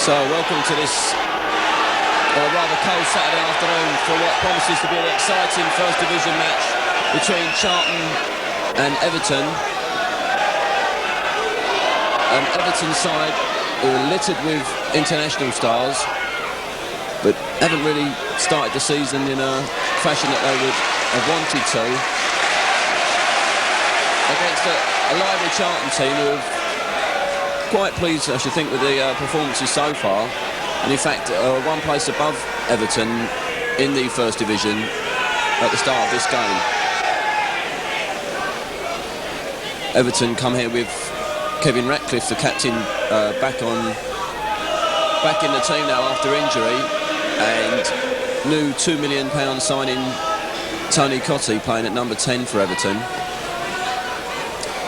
So welcome to this rather cold Saturday afternoon for what promises to be an exciting First Division match between Charlton and Everton. An Everton side who are littered with international stars, but haven't really started the season in a fashion that they would have wanted to, against a lively Charlton team who have quite pleased, I should think, with the performances so far, and in fact one place above Everton in the First Division at the start of this game. Everton come here with Kevin Ratcliffe, the captain, back in the team now after injury, and new £2 million signing Tony Cottee playing at number 10 for Everton.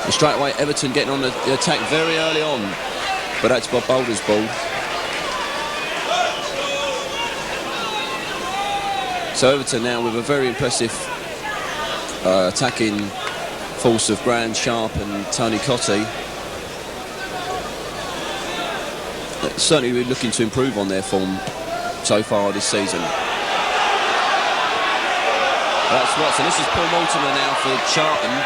And straight away Everton getting on the attack very early on, but that's Bob Boulder's ball. So Everton now with a very impressive attacking force of Graham Sharp and Tony Cottee. Certainly we're looking to improve on their form so far this season. That's Watson. This is Paul Mortimer now for Charlton.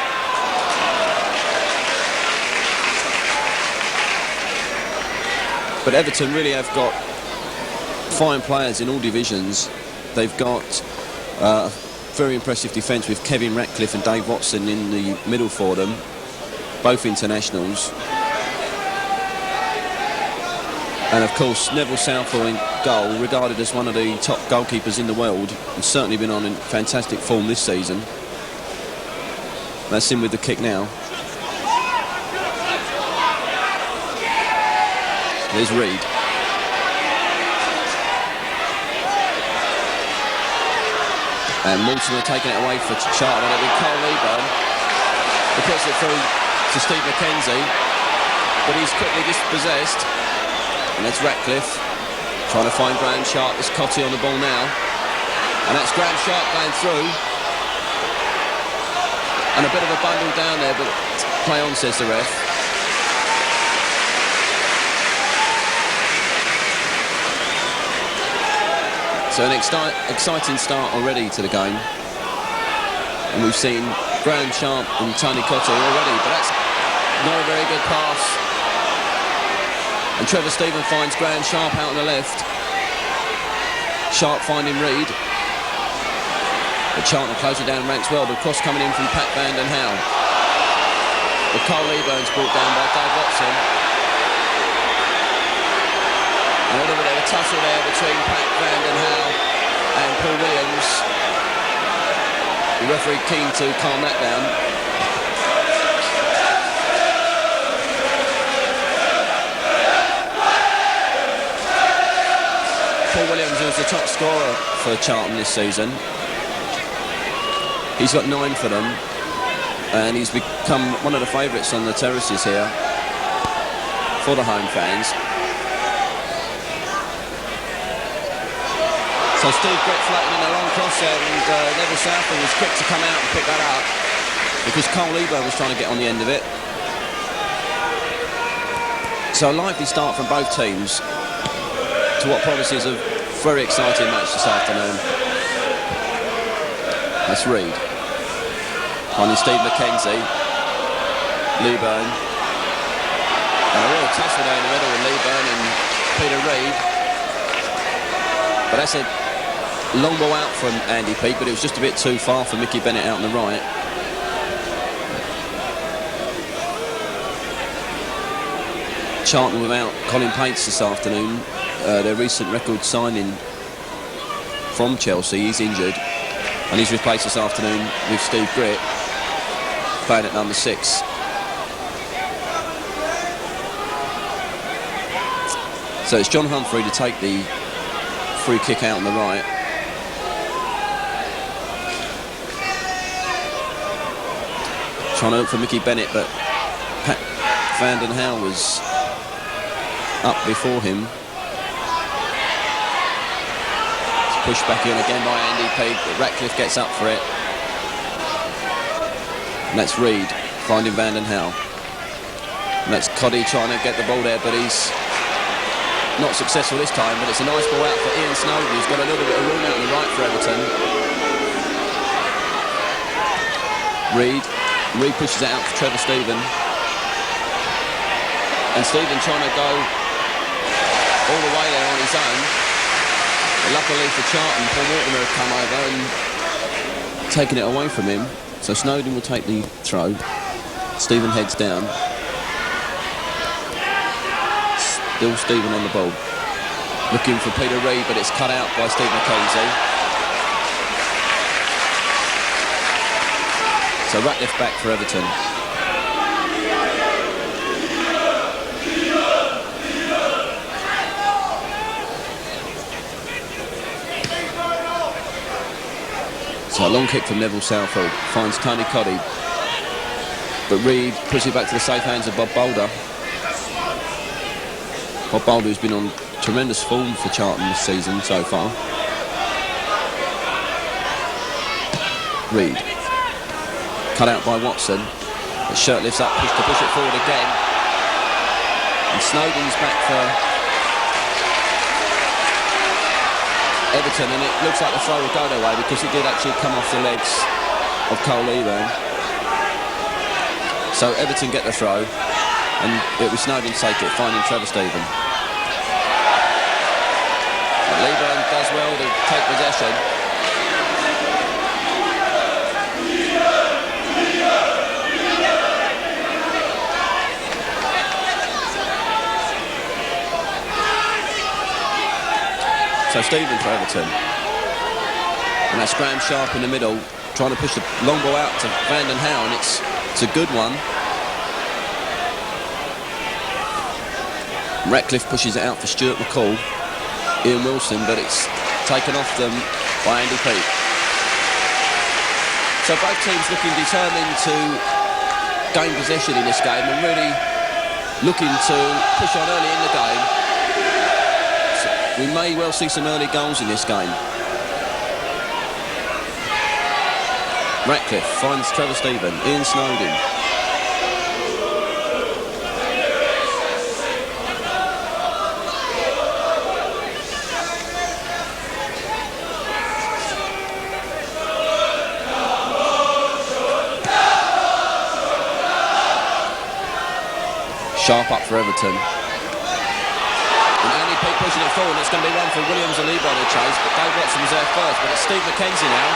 But Everton really have got fine players in all divisions. They've got very impressive defence with Kevin Ratcliffe and Dave Watson in the middle for them, both internationals. And of course Neville Southall in goal, regarded as one of the top goalkeepers in the world, and certainly been on in fantastic form this season. That's him with the kick now. There's Reid. And Mortimer taking it away for Charlton. It'll be Leaburn. He puts it through to Steve Mackenzie, but he's quickly dispossessed. And that's Ratcliffe trying to find Graham Sharp. There's Cottee on the ball now, and that's Graham Sharp going through. And a bit of a bundle down there, but play on, says the ref. So an exciting start already to the game, and we've seen Graham Sharp and Tony Cottee already, but that's not a very good pass. And Trevor Stephen finds Graham Sharp out on the left. Sharp finding Reid. But Charlton closing down ranks well. The cross coming in from Pat Van den Hauwe. McCall Leaburn's brought down by Dave Watson. And a little bit of a tussle there between Pat Van den Hauwe and Paul Williams. The referee keen to calm that down. Paul Williams was the top scorer for Charlton this season. He's got 9 for them, and he's become one of the favourites on the terraces here for the home fans. So Steve Gritt floating in a long cross there, and Neville Southall was quick to come out and pick that up because Cole Leaburn was trying to get on the end of it. So a lively start from both teams to what promises a very exciting match this afternoon. That's Reid. Finding Steve Mackenzie. Leaburn. And a real tussle there in the middle with Leaburn and Peter Reid. But that's a long ball out from Andy Peake, but it was just a bit too far for Mickey Bennett out on the right. Charlton without Colin Pates this afternoon. Their recent record signing from Chelsea, he's injured, and he's replaced this afternoon with Steve Gritt, playing at number 6. So it's John Humphrey to take the free kick out on the right. Trying to look for Mickey Bennett, but Pat Van den Hauwe was up before him. Pushed back in again by Andy Peake, but Ratcliffe gets up for it. And that's Reid finding Van den Hauwe. And that's Cottee trying to get the ball there, but he's not successful this time, but it's a nice ball out for Ian Snodin, who's got a little bit of room out on the right for Everton. Reid pushes it out for Trevor Stephen. And Stephen trying to go all the way there on his own. But luckily for Charlton, Paul Mortimer had come over and taken it away from him. So Snodin will take the throw. Stephen heads down. Still Stephen on the ball. Looking for Peter Reid, but it's cut out by Steve Mackenzie. So Ratcliffe back for Everton. So a long kick from Neville Southall. Finds Tony Cottee. But Reid pushes it back to the safe hands of Bob Boulder. Bob Boulder, who's been on tremendous form for Charlton this season so far. Reid. Cut out by Watson. But Shirtliff's up, push it forward again. And Snodin's back for Everton, and it looks like the throw will go their way because it did actually come off the legs of Leaburn. So Everton get the throw, and it was Snodin take it, finding Trevor Stephen. Leaburn does well to take possession. So Stephen for Everton. And that's Graham Sharp in the middle, trying to push the long ball out to Van den Hauwe, and it's a good one. Ratcliffe pushes it out for Stuart McCall. Ian Wilson, but it's taken off them by Andy Peake. So both teams looking determined to gain possession in this game and really looking to push on early in the game. So we may well see some early goals in this game. Ratcliffe finds Trevor Stephen, Ian Snodin. Sharp up for Everton. And Andy Peake pushing it forward. It's going to be one for Williams and Leaburn to chase, but Dave Watson was there first. But it's Steve Mackenzie now.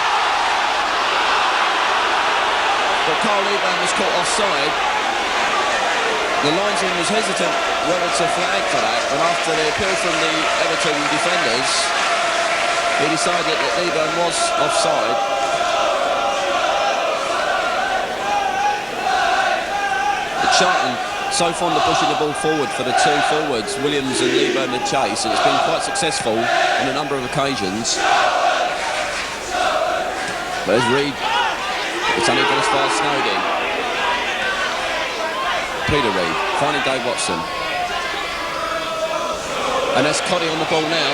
But Carl Leaburn was caught offside. The linesman was hesitant whether to flag for that, but after the appeal from the Everton defenders, he decided that Leaburn was offside. But Charlton so fond of pushing the ball forward for the two forwards, Williams and Leaburn to chase, and it's been quite successful on a number of occasions. There's Reid. It's only gone as far as Snodin. Peter Reid, finding Dave Watson. And that's Cottee on the ball now.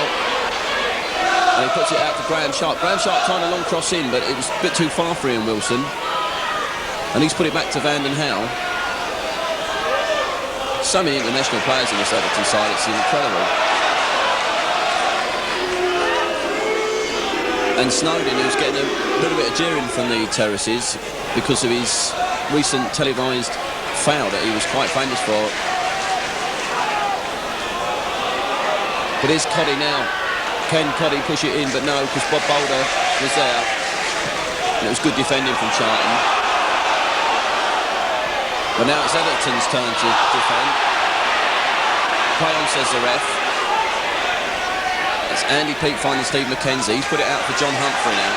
And he puts it out for Graham Sharp. Graham Sharp trying a long cross in, but it was a bit too far for Ian Wilson. And he's put it back to Van den Hauwe. So many international players in this Everton side, it's incredible. And Snodin, who's getting a little bit of jeering from the terraces because of his recent televised foul that he was quite famous for. But here's Cottee now. Can Cottee push it in? But no, because Bob Boulder was there. And it was good defending from Charlton. But now it's Everton's turn to defend. Play on, says the ref. It's Andy Peake finding Steve Mackenzie. He's put it out for John Humphrey now.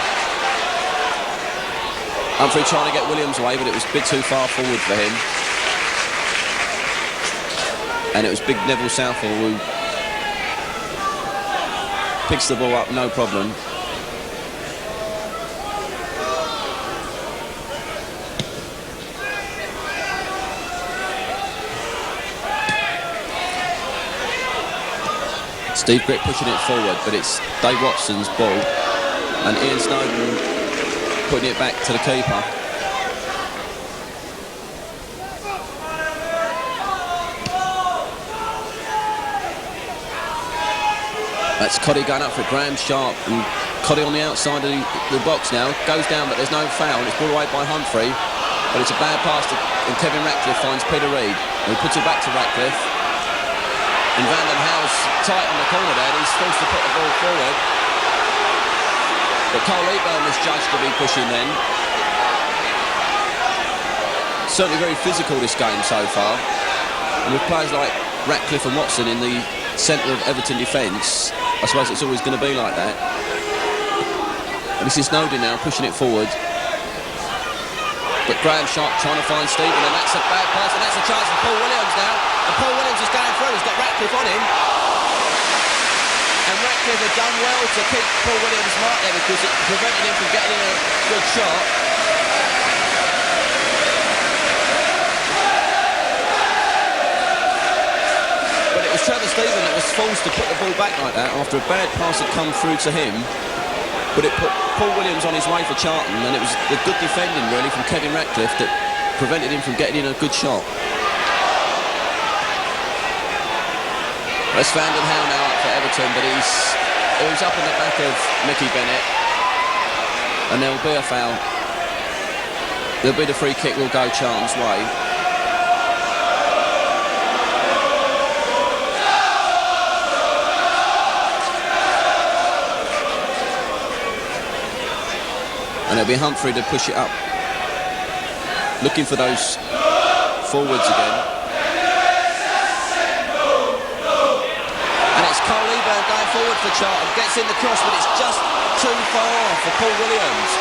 Humphrey trying to get Williams away, but it was a bit too far forward for him. And it was big Neville Southall who picks the ball up, no problem. Steve Gritt pushing it forward, but it's Dave Watson's ball, and Ian Snodin putting it back to the keeper. That's Cottee going up for Graham Sharp, and Cottee on the outside of the box now. Goes down, but there's no foul. It's brought away by Humphrey, but it's a bad pass and Kevin Ratcliffe finds Peter Reid. And he puts it back to Ratcliffe. And Van den Hauwe's tight on the corner there, and he's forced to put the ball forward. But Leaburn was judged to be pushing then. Certainly very physical this game so far. And with players like Ratcliffe and Watson in the centre of Everton defence, I suppose it's always going to be like that. And this is Snodin now pushing it forward. But Graham Sharp trying to find Stephen, and that's a bad pass, and that's a chance for Paul Williams now. And Paul Williams is going through, he's got Ratcliffe on him. And Ratcliffe had done well to keep Paul Williams' mark there because it prevented him from getting a good shot. But it was Trevor Stephen that was forced to put the ball back like that after a bad pass had come through to him. But it put Paul Williams on his way for Charlton, and it was the good defending really from Kevin Ratcliffe that prevented him from getting in a good shot. That's Van den Hauwe now up for Everton, but he's up in the back of Bennett, and there'll be a foul. There'll be the free kick, will go Charlton's way. And it'll be Humphrey to push it up. Looking for those forwards again. And it's Leaburn going forward for Charlton. Gets in the cross, but it's just too far for Paul Williams.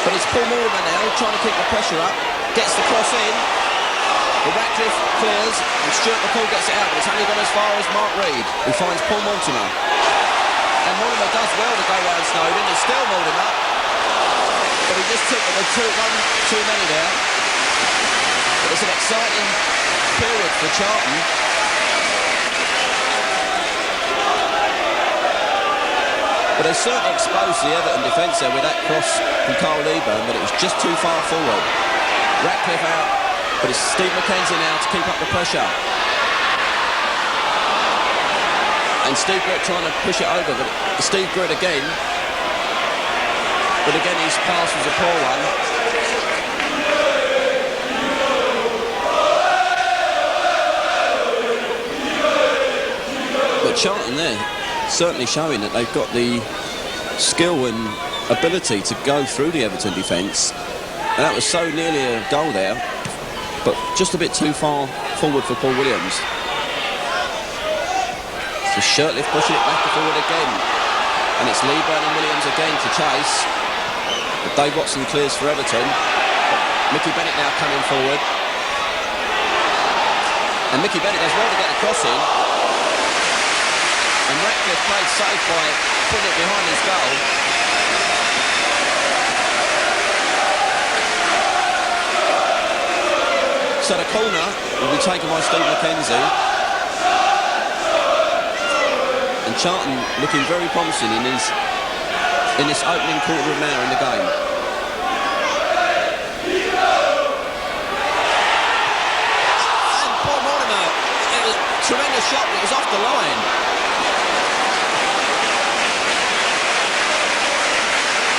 But it's Paul Mortimer now trying to keep the pressure up. Gets the cross in. The Ratcliffe clears, and McCall gets it out, but it's only gone as far as Mark Reid, who finds Paul Mortimer. And Mortimer does well to go round Snodin. It's still Mortimer. But he just took one too many there. But it's an exciting period for Charlton. But they certainly exposed the Everton defence there with that cross from Leaburn, but it was just too far forward. Ratcliffe out, but it's Steve Mackenzie now to keep up the pressure. And Steve Gritt trying to push it over, but Steve Gritt again. But again, his pass was a poor one. But Charlton there, certainly showing that they've got the skill and ability to go through the Everton defence. And that was so nearly a goal there, but just a bit too far forward for Paul Williams. So Shirtliff pushing it back and forward again. And it's Leaburn and Williams again to chase. But Dave Watson clears for Everton. Bennett now coming forward. And Bennett does well to get the cross in. And Ratcliffe played safe by putting it behind his goal. So the corner will be taken by Steve Mackenzie. And Charlton looking very promising in this opening quarter of an hour in the game. And Paul Mortimer, it was a tremendous shot, but it was off the line.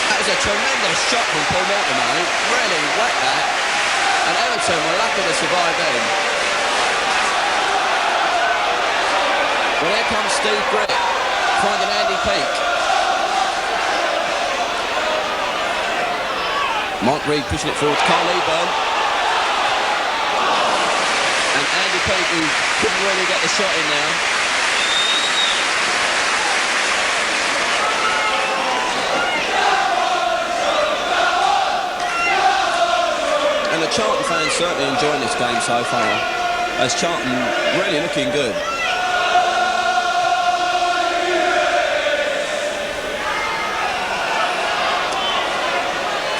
That was a tremendous shot from Paul Mortimer. He really whacked that. And Everton were lucky to survive then. Well, here comes Steve Gritt, finding Andy Peake. Mark Reid pushing it forward to Leaburn. And Andy Peake, who couldn't really get the shot in now. And the Charlton fans certainly enjoying this game so far, as Charlton really looking good.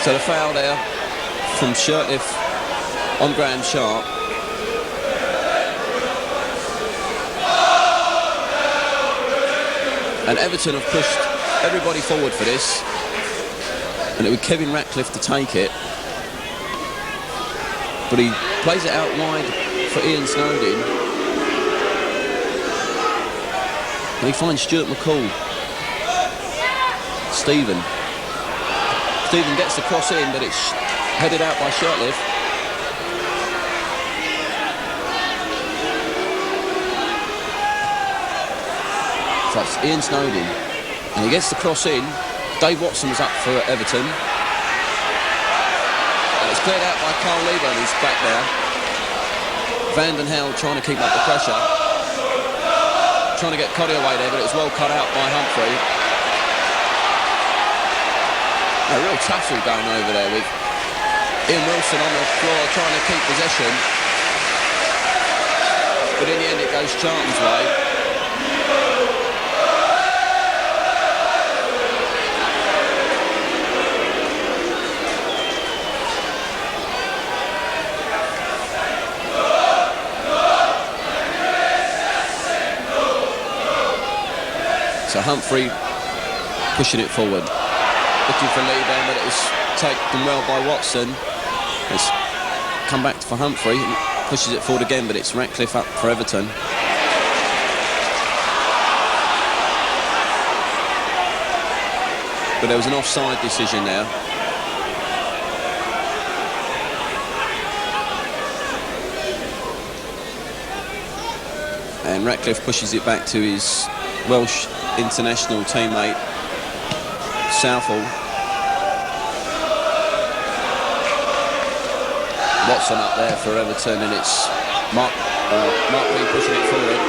So the foul there from Shirtliff on Graham Sharp. And Everton have pushed everybody forward for this. And it was Kevin Ratcliffe to take it. But he plays it out wide for Ian Snodin. And he finds McCall Stephen. Stephen gets the cross in, but it's headed out by Shirtliff. So it's Ian Snodin, and he gets the cross in. Dave Watson was up for Everton, and it's cleared out by Carl Leaburn, who's back there. Van den Hel trying to keep up the pressure, trying to get Cottee away there, but it was well cut out by Humphrey. A real tussle going over there with Ian Wilson on the floor trying to keep possession, but in the end it goes Charlton's way. So Humphrey pushing it forward, looking for Leaburn, but it was taken well by Watson. It's come back for Humphrey and pushes it forward again, but it's Ratcliffe up for Everton. But there was an offside decision there. And Ratcliffe pushes it back to his Welsh international teammate Southall. Watson up there for Everton, and it's Mark Reid pushing it forward.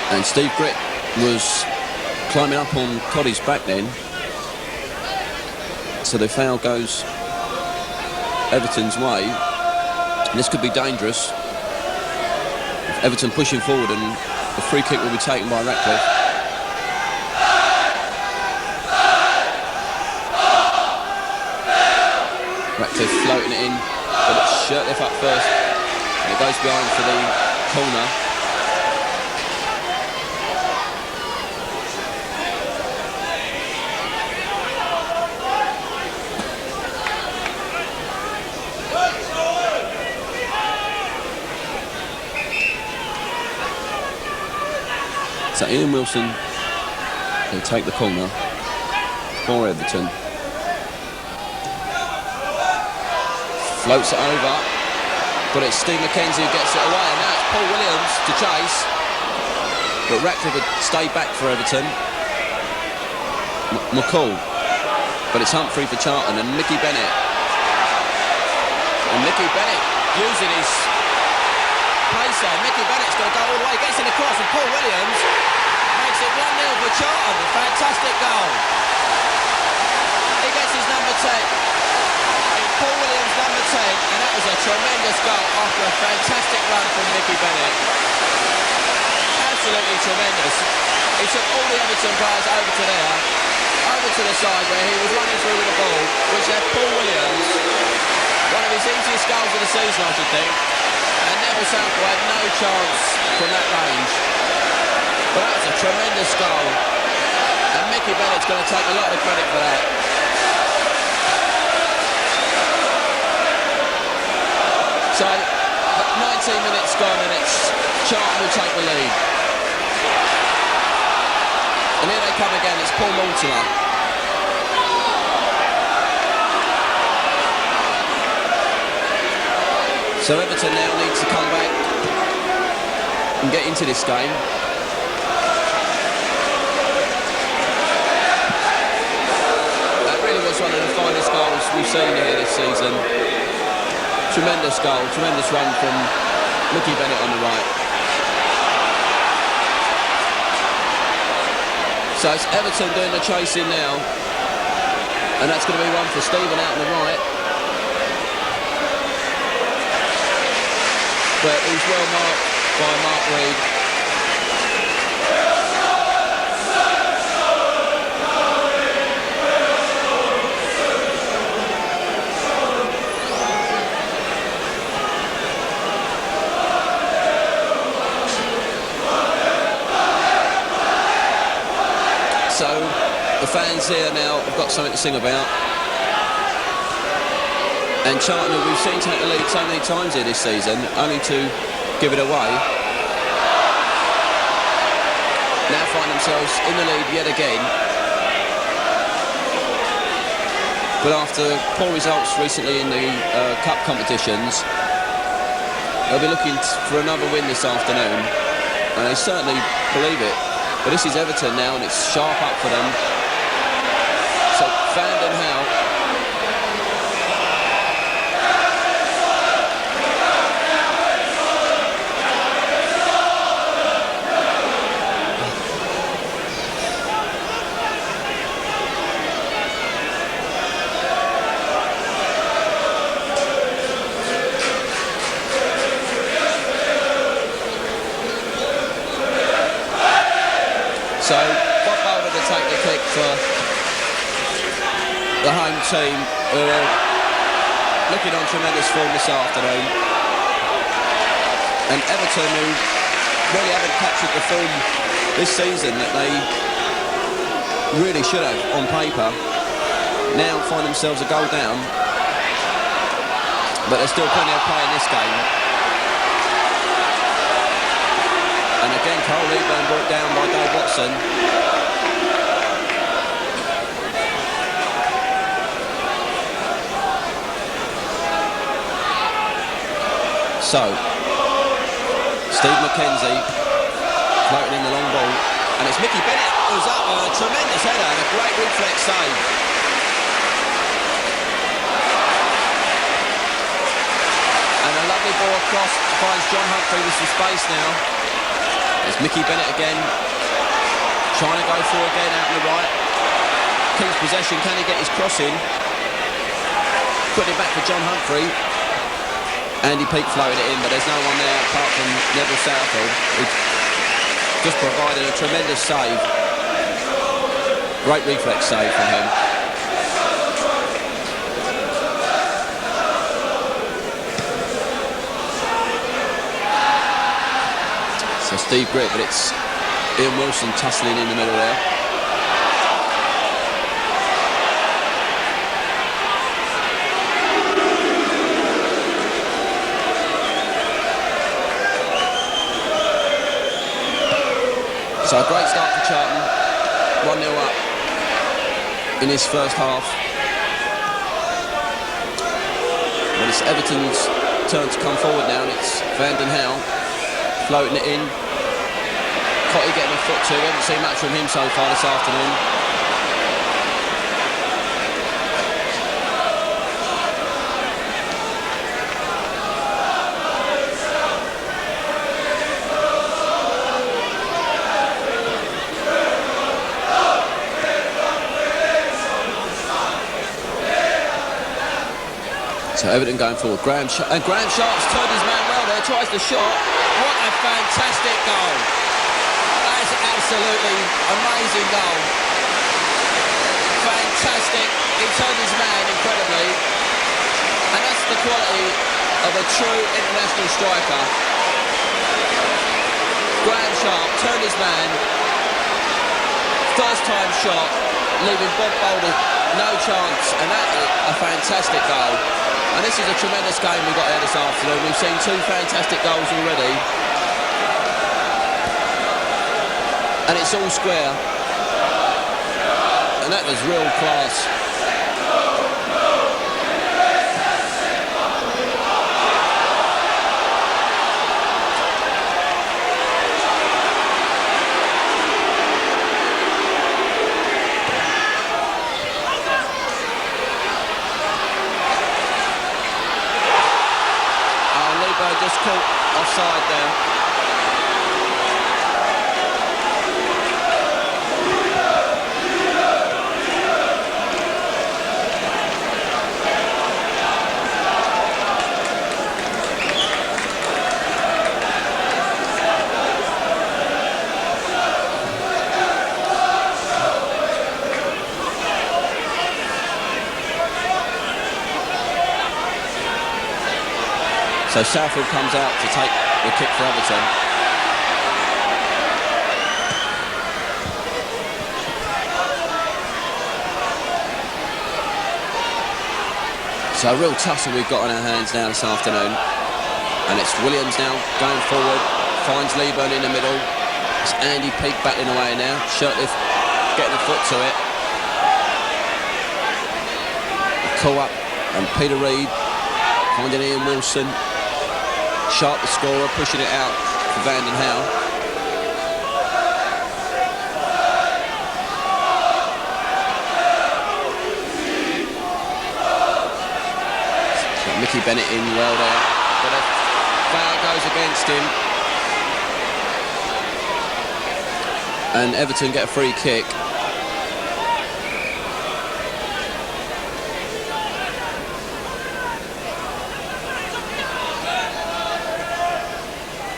And Steve Gritt was climbing up on Cottee's back then. So the foul goes Everton's way. And this could be dangerous. Everton pushing forward, and the free kick will be taken by Ratcliffe. Ratcliffe floating it in, but it's Shirtliff up first. And it goes behind for the corner. So Ian Wilson will take the corner for Everton. Floats it over, but it's Steve Mackenzie who gets it away, and now it's Paul Williams to chase. But Ratcliffe would stay back for Everton. McCall, but it's Humphrey for Charlton, and Mickey Bennett. And Mickey Bennett using his pace there. Mickey Bennett's going to go all the way, gets in the cross, and Paul Williams makes it 1-0 for Charlton. A fantastic goal. He gets his number 10. Paul Williams number 10, and that was a tremendous goal after a fantastic run from Mickey Bennett. Absolutely tremendous. He took all the Everton players over to there, over to the side where he was running through with the ball, which left Paul Williams one of his easiest goals of the season, I should think. And Neville Southall had no chance from that range. But that was a tremendous goal. And Mickey Bennett's going to take a lot of credit for that. So, 19 minutes gone, and it's Charlton will take the lead. And here they come again, it's Paul Mortimer. So Everton now need to come back and get into this game. That really was one of the finest goals we've seen here this season. Tremendous goal, tremendous run from Mickey Bennett on the right. So it's Everton doing the chasing now, and that's going to be one for Stephen out on the right. But he's well marked by Mark Reid. So the fans here now have got something to sing about. And Charlton, who we've seen take the lead so many times here this season, only to give it away, now find themselves in the lead yet again. But after poor results recently in the cup competitions, they'll be looking for another win this afternoon, and they certainly believe it. But this is Everton now, and it's sharp up for them. So Hauwe. So, Bob Boulder to take the kick for the home team, who are looking on tremendous form this afternoon. And Everton, who really haven't captured the form this season that they really should have on paper, now find themselves a goal down. But there's still plenty of play in this game. And again, Leaburn brought down by Dave Watson. So, Steve Mackenzie floating in the long ball. And it's Mickey Bennett who's up with a tremendous header and a great reflex save. And a lovely ball across finds John Humphrey with some space now. It's Mickey Bennett again, trying to go through again out on the right. Keeps possession, can he get his cross in? Put it back for John Humphrey. Andy Peake floated it in, but there's no one there apart from Neville Southall, who just provided a tremendous save. Great reflex save from him. So Steve Gritt, but it's Ian Wilson tussling in the middle there. So a great start for Charlton, 1-0 up in his first half. But it's Everton's turn to come forward now, and it's Hauwe floating it in. Cottee getting a foot too. We haven't seen much from him so far this afternoon. So Everton going forward. Graham Sharp's turned his man well there, tries the shot. What a fantastic goal. That's absolutely amazing goal. Fantastic. He turned his man incredibly. And that's the quality of a true international striker. Graham Sharp turned his man. First time shot, leaving Bob Boulder no chance. And that is a fantastic goal. And this is a tremendous game we've got here this afternoon. We've seen two fantastic goals already. And it's all square. And that was real class. Just caught offside there. So Southall comes out to take the kick for Everton. So a real tussle we've got on our hands now this afternoon. And it's Williams now going forward, finds Leaburn in the middle. It's Andy Peake battling away now. Shirtliff getting a foot to it. McCall up and Peter Reid finding Ian Wilson. Sharp the scorer, pushing it out for Hauwe. Mickey Bennett in well there, but a foul goes against him. And Everton get a free kick.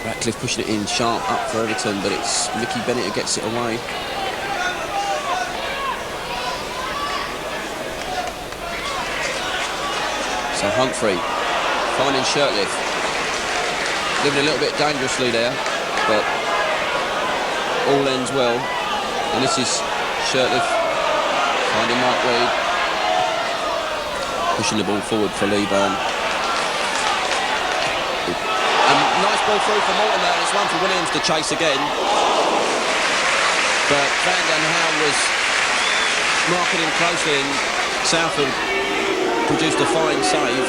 Ratcliffe pushing it in sharp up for Everton, but it's Mickey Bennett who gets it away. So Humphrey finding Shirtliff, living a little bit dangerously there, but all ends well. And this is Shirtliff finding Reid, pushing the ball forward for Leaburn. And nice ball through for Mortimer, and it's one for Williams to chase again. But Hauwe was marking him closely, and Southall produced a fine save.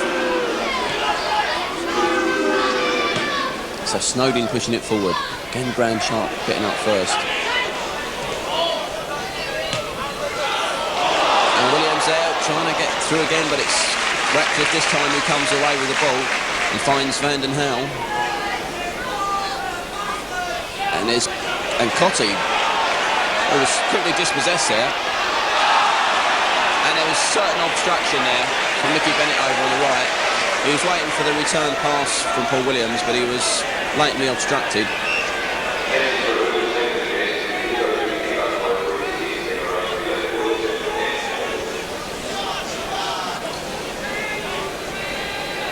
So Snodin pushing it forward. Again, Grand Sharp getting up first. And Williams there trying to get through again, but it's Ratcliffe this time who comes away with the ball and finds Hauwe. And Cottee, who was quickly dispossessed there. And there was certain obstruction there from Mickey Bennett over on the right. He was waiting for the return pass from Paul Williams, but he was blatantly obstructed.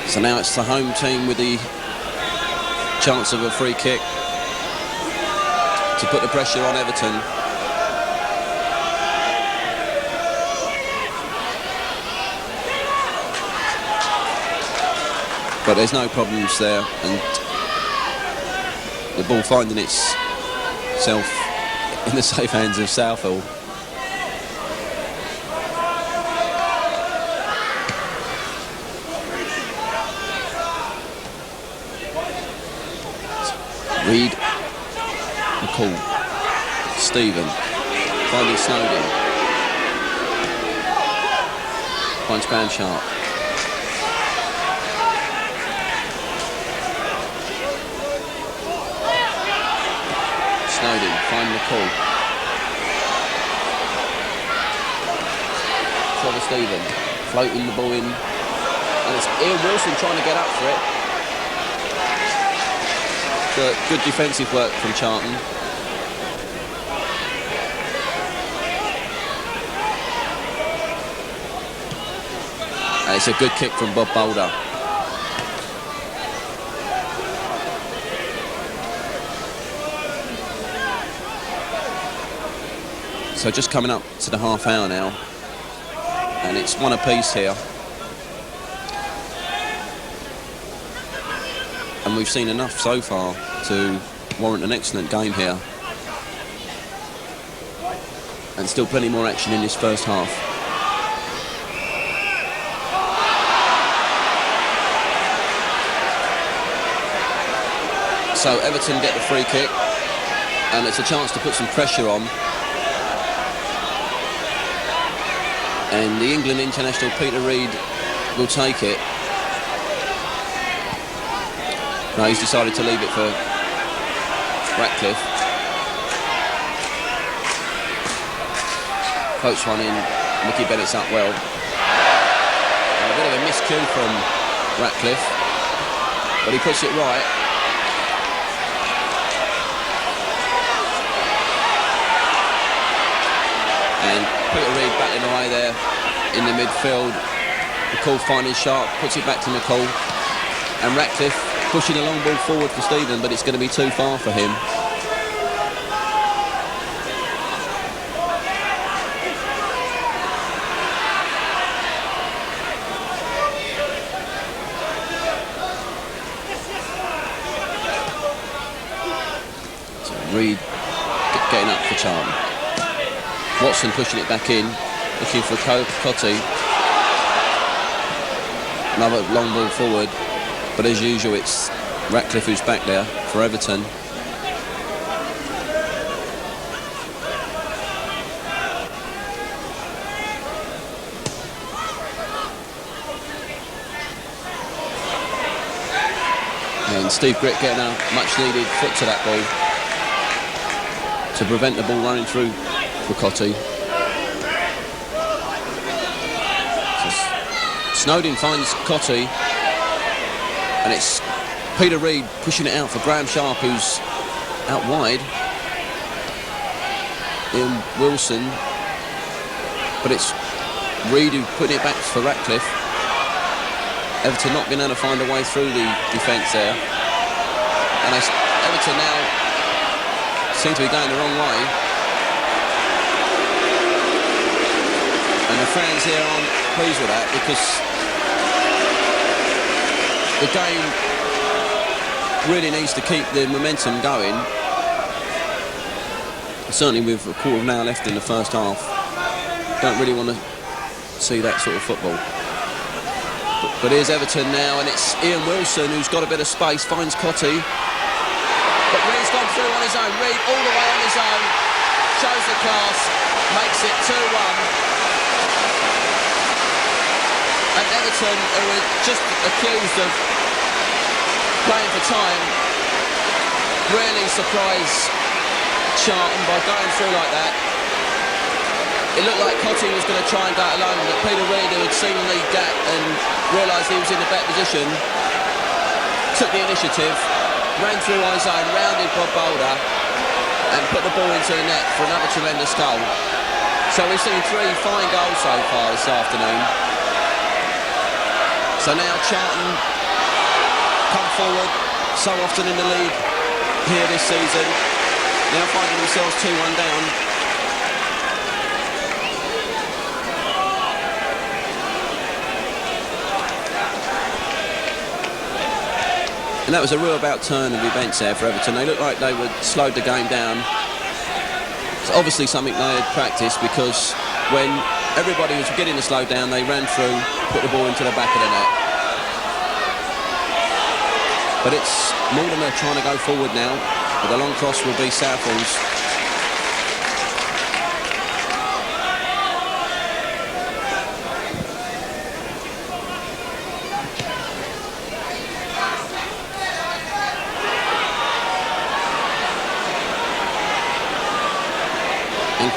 So now it's the home team with the chance of a free kick to put the pressure on Everton. But there's no problems there, and the ball finding itself in the safe hands of Southall. Reid, McCall, Stephen, finding Snodin, finds Grand Sharp. Snodin, find McCall. Trevor Stephen, floating the ball in. And it's Ian Wilson trying to get up for it. But good defensive work from Charlton. And it's a good kick from Bob Boulder. So just coming up to the half hour now, and it's one apiece here. And we've seen enough so far to warrant an excellent game here. And still plenty more action in this first half. So Everton get the free kick, and it's a chance to put some pressure on. And the England international Peter Reid will take it. No, he's decided to leave it for Ratcliffe. Coach one in, Mickey Bennett's up well. And a bit of a miscue from Ratcliffe, but he puts it right. And Peter Reid battling away there in the midfield. McCall finding Sharp, puts it back to McCall. And Ratcliffe pushing a long ball forward for Stephen, but it's going to be too far for him. Reid getting up for Charlton. Watson pushing it back in, looking for Cottee. Another long ball forward, but as usual it's Ratcliffe who's back there for Everton. And Steve Gritt getting a much needed foot to that ball to prevent the ball running through for Cottee. Snodin finds Cottee, and it's Peter Reid pushing it out for Graham Sharp, who's out wide. In Wilson, but it's Reid who putting it back for Ratcliffe. Everton not being able to find a way through the defence there, and Everton now seem to be going the wrong way, and the fans here aren't pleased with that, because the game really needs to keep the momentum going. Certainly with a quarter of an hour left in the first half, don't really want to see that sort of football. But here's Everton now, and it's Ian Wilson who's got a bit of space, finds Cottee. But Reid's gone through on his own. Reid all the way on his own, shows the class, makes it 2-1. And Everton, who were just accused of playing for time, really surprised Charlton by going through like that. It looked like Cottee was going to try and go it alone, but Peter Reid, who had seen the lead gap and realised he was in a better position, took the initiative, ran through on his own, rounded Bob Boulder, and put the ball into the net for another tremendous goal. So we've seen 3 fine goals so far this afternoon. So now Charlton come forward so often in the league here this season, now finding themselves 2-1 down. And that was a real about turn of events there for Everton. They looked like they would slowed the game down. It's obviously something they had practiced, because when everybody was beginning to slow down, they ran through, put the ball into the back of the net. But it's Mortimer trying to go forward now, but the long cross will be Southall's.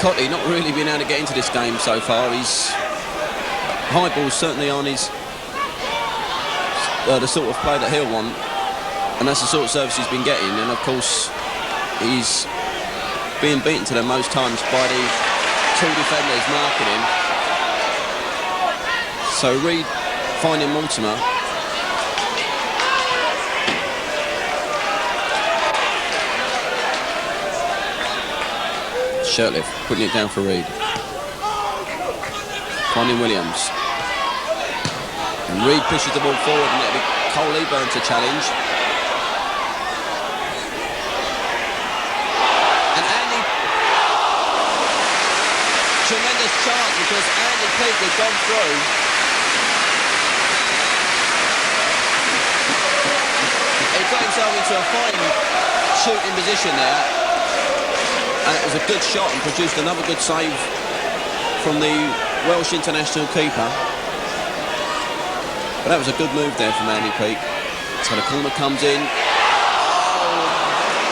Cottee not really been able to get into this game so far. He's high balls certainly on his the sort of play that he'll want, and that's the sort of service he's been getting. And of course he's being beaten to them most times by the 2 defenders marking him. So Reid finding Mortimer. Shirtliff putting it down for Reid. Finding Williams. And Reid pushes the ball forward, and it'll be Leaburn to challenge. And Andy, tremendous chance, because Andy Peake had gone through. He got himself into a fine shooting position there. And it was a good shot and produced another good save from the Welsh international keeper. But that was a good move there from Andy Peake. So the corner comes in. Oh,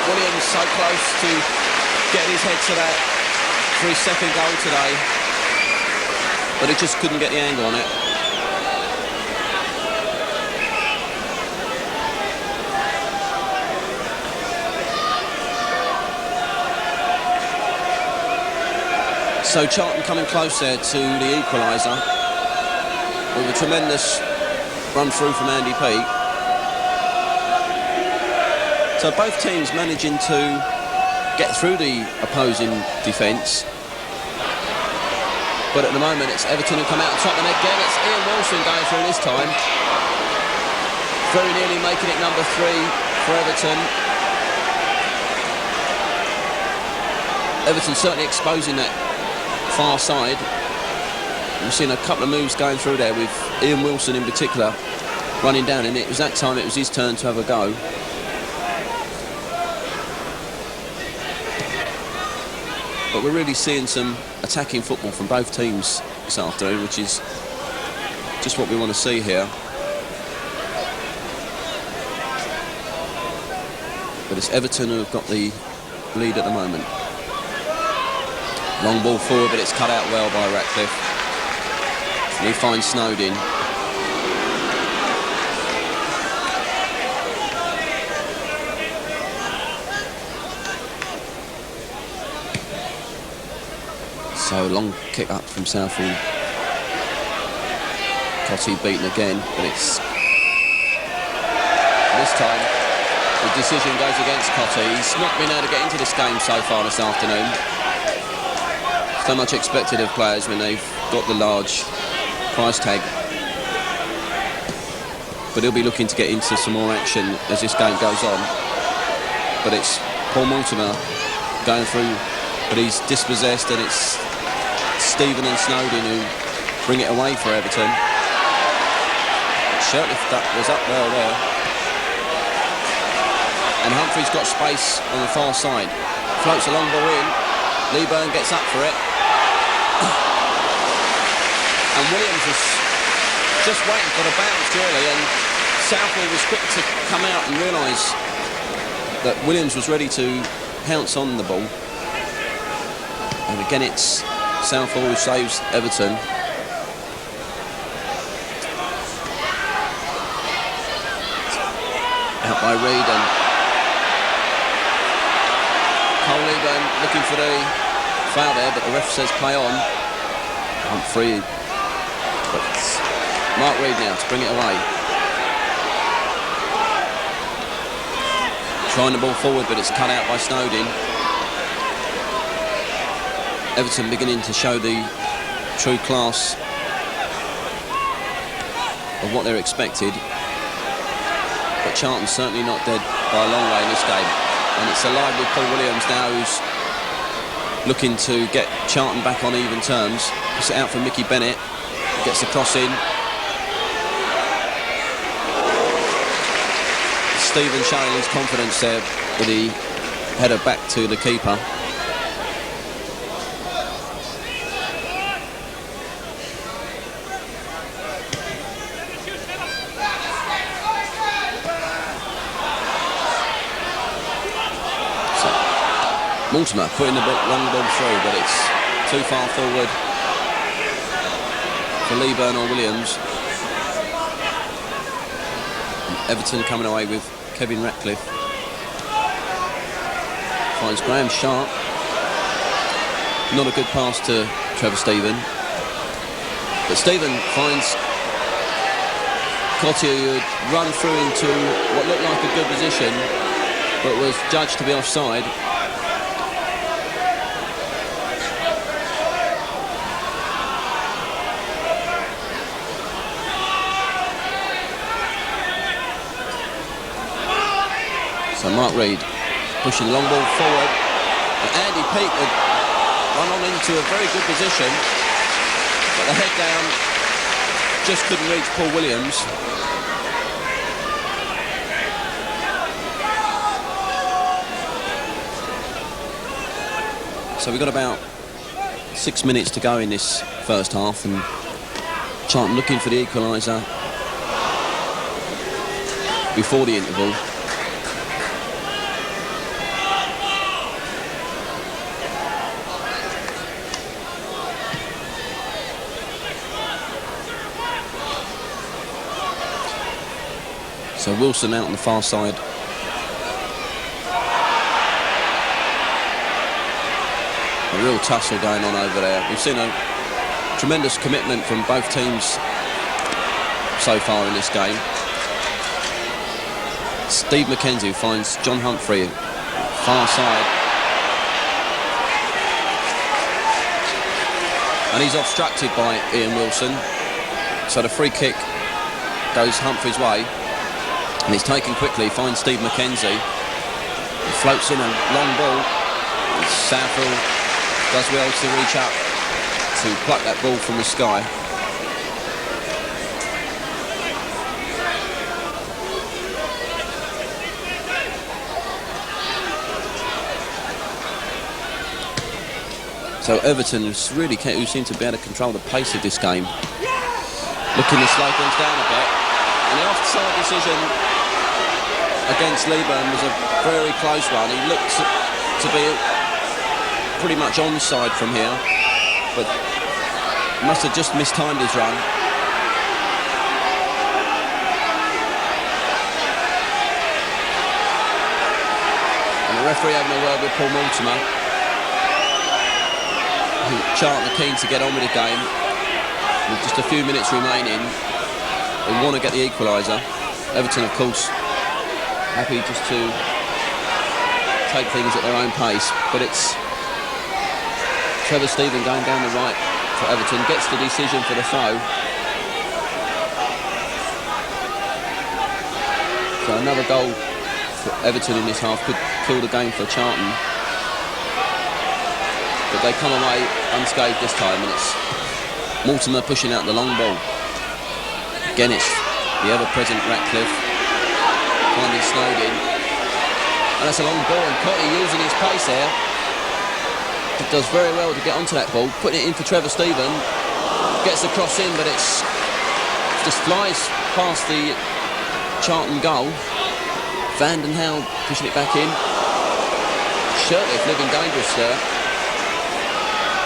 Williams so close to getting his head to that for his second goal today. But he just couldn't get the angle on it. So Charlton coming close there to the equaliser with a tremendous run through from Andy Peake. So both teams managing to get through the opposing defence. But at the moment it's Everton who come out top, and again it's Ian Wilson going through this time. Very nearly making it number 3 for Everton. Everton certainly exposing that far side. We've seen a couple of moves going through there with Ian Wilson in particular running down, and it was that time it was his turn to have a go. But we're really seeing some attacking football from both teams this afternoon, which is just what we want to see here. But it's Everton who have got the lead at the moment. Long ball forward, but it's cut out well by Ratcliffe. And he finds Snodin. So long kick up from Southall. Cottee beaten again, but it's this time the decision goes against Cottee. He's not been able to get into this game so far this afternoon. So much expected of players when they've got the large price tag. But he'll be looking to get into some more action as this game goes on. But it's Paul Mortimer going through, but he's dispossessed, and it's Stephen and Snodin who bring it away for Everton. Shirtliff was up well there. And Humphrey's got space on the far side. Floats a long ball in. Leaburn gets up for it. And Williams was just waiting for the bounce, really, and Southall was quick to come out and realise that Williams was ready to pounce on the ball. And again, it's Southall who saves Everton. Out by Reid, and Leaburn looking for the foul there, but the ref says play on. Humphrey, but Mark Reid now to bring it away. Trying the ball forward, but it's cut out by Snodin. Everton beginning to show the true class of what they're expected. But Charlton's certainly not dead by a long way in this game. And it's alive with Paul Williams now, who's looking to get Charlton back on even terms. Puts it out for Mickey Bennett. Gets the cross in. Stephen showing his confidence there with the header back to the keeper. Mortimer putting the long ball through, but it's too far forward for Leaburn or Williams. And Everton coming away with Kevin Ratcliffe. Finds Graham Sharp. Not a good pass to Trevor Stephen. But Stephen finds Cottee, who had run through into what looked like a good position, but was judged to be offside. So Mark Reid pushing the long ball forward, and Andy Peake had run on into a very good position, but the head down just couldn't reach Paul Williams. So we've got about 6 minutes to go in this first half, and Charlton looking for the equaliser before the interval. So Wilson out on the far side. A real tussle going on over there. We've seen a tremendous commitment from both teams so far in this game. Steve Mackenzie finds John Humphrey far side. And he's obstructed by Ian Wilson. So the free kick goes Humphrey's way. And it's taken quickly, finds Steve Mackenzie. He floats in a long ball. It's Southall does well to reach up to pluck that ball from the sky. So Everton who seem to be able to control the pace of this game. Looking to slow things down a bit. And the offside decision against Leaburn was a very close one. He looked to be pretty much onside from here, but must have just mistimed his run. And the referee having a word with Paul Mortimer. Charlton are keen to get on with the game. With just a few minutes remaining, they want to get the equaliser. Everton, of course, happy just to take things at their own pace, but it's Trevor Stephen going down the right for Everton, gets the decision for the foe. So another goal for Everton in this half could kill the game for Charlton. But they come away unscathed this time, and it's Mortimer pushing out the long ball. Again, it's the ever-present Ratcliffe finding Snodin. And that's a long ball, and Cottee using his pace there. It does very well to get onto that ball, putting it in for Trevor Stephen. Gets the cross in, but it's just flies past the Charlton goal. Hauwe pushing it back in. Shirtliff living dangerous there.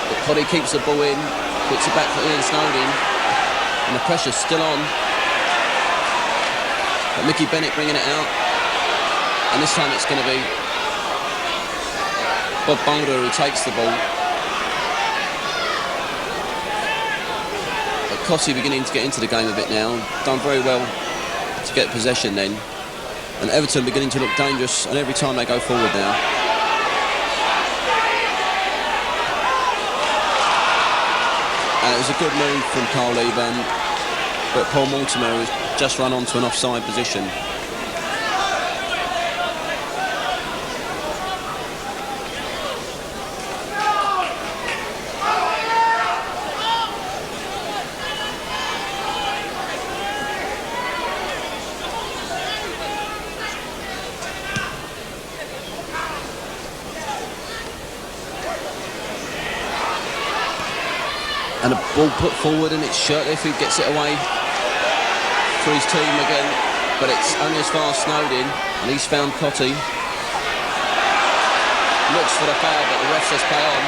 But Cottee keeps the ball in, puts it back for Ian Snodin, and the pressure's still on. But Mickey Bennett bringing it out, and this time it's going to be Bob Boulder who takes the ball. But Cottee beginning to get into the game a bit now, done very well to get possession then. And Everton beginning to look dangerous, and every time they go forward now. It was a good move from Callow, but Paul Mortimer has just run onto an offside position. And a ball put forward, and it's Shirtliff who gets it away for his team again, but it's only as far as Snodin, and he's found Cottee. Looks for the foul, but the ref says play on.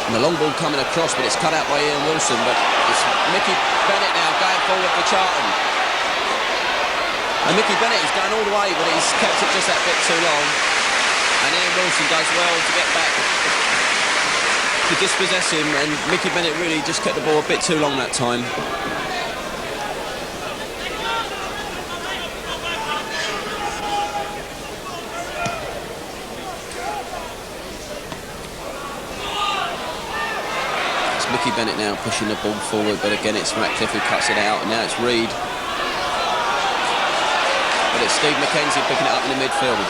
And the long ball coming across, but it's cut out by Ian Wilson, but it's Mickey Bennett now going forward for Charlton. And Mickey Bennett is going all the way, but he's kept it just that bit too long. And Ian Wilson does well to get back to dispossess him, and Mickey Bennett really just kept the ball a bit too long that time. It's Mickey Bennett now pushing the ball forward, but again it's Ratcliffe who cuts it out, and now it's Reid. But it's Steve Mackenzie picking it up in the midfield.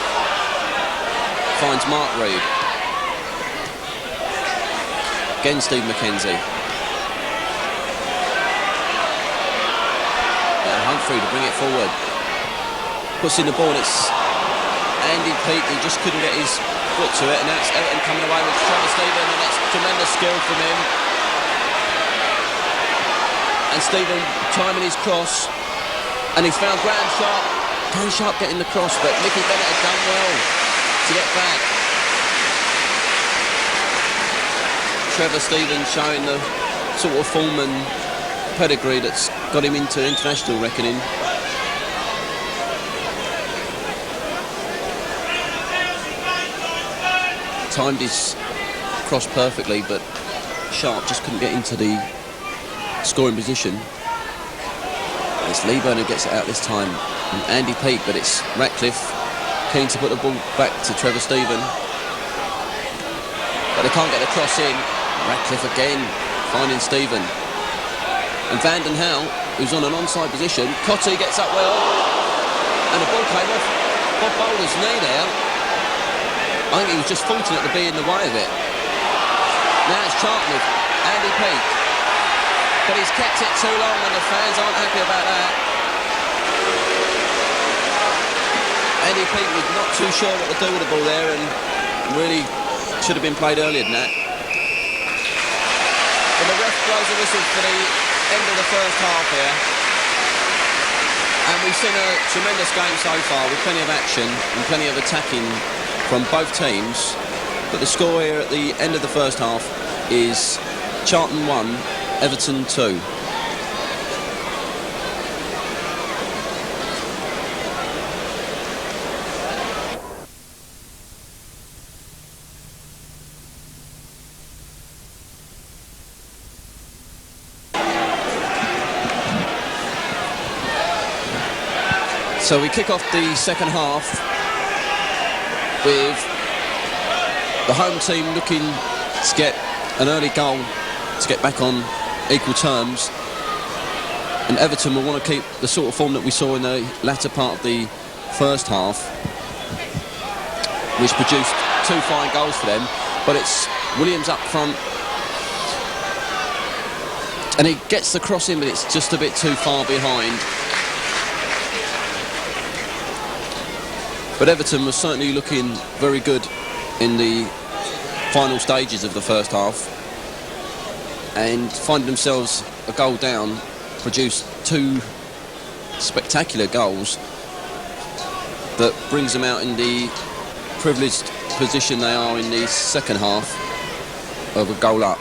Finds Mark Reid. Again, Steve Mackenzie. Now Humphrey to bring it forward. Puts in the ball, and it's Andy Peake who just couldn't get his foot to it, and now it's Everton coming away with Trevor Stephen, and that's tremendous skill from him. And Stephen timing his cross, and he's found Graham Sharp. Graham Sharp getting the cross, but Mickey Bennett has done well to get back. Trevor Stevens showing the sort of form and pedigree that's got him into international reckoning. Timed his cross perfectly, but Sharp just couldn't get into the scoring position. And it's Leaburn who gets it out this time, and Andy Peake, but it's Ratcliffe keen to put the ball back to Trevor Stephen, but they can't get the cross in. Ratcliffe again, finding Stephen. And Hauwe, who's on an onside position. Cottee gets up well. And the ball came off Bob Boulder's knee there. I think he was just fortunate to be in the way of it. Now it's Charlton with Andy Peake. But he's kept it too long and the fans aren't happy about that. Andy Peake was not too sure what to do with the ball there and really should have been played earlier than that. But the ref blows a whistle for the end of the first half here. And we've seen a tremendous game so far with plenty of action and plenty of attacking from both teams. But the score here at the end of the first half is Charlton 1, Everton 2. So we kick off the second half with the home team looking to get an early goal to get back on equal terms, and Everton will want to keep the sort of form that we saw in the latter part of the first half, which produced 2 fine goals for them. But it's Williams up front and he gets the cross in, but it's just a bit too far behind. But Everton was certainly looking very good in the final stages of the first half, and finding themselves a goal down produced 2 spectacular goals that brings them out in the privileged position they are in the second half of a goal up.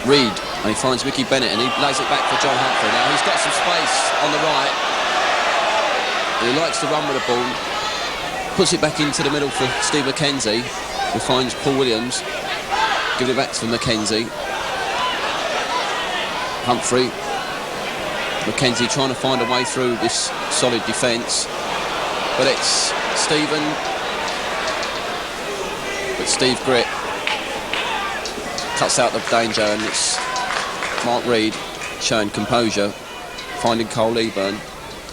Reid, and he finds Mickey Bennett and he lays it back for John Humphrey. Now he's got some space on the right. He likes to run with the ball, puts it back into the middle for Steve Mackenzie, who finds Paul Williams, give it back to Mackenzie. Humphrey, Mackenzie trying to find a way through this solid defence, but it's Stephen, but Steve Gritt cuts out the danger, and it's Mark Reid showing composure, finding Cole Leaburn.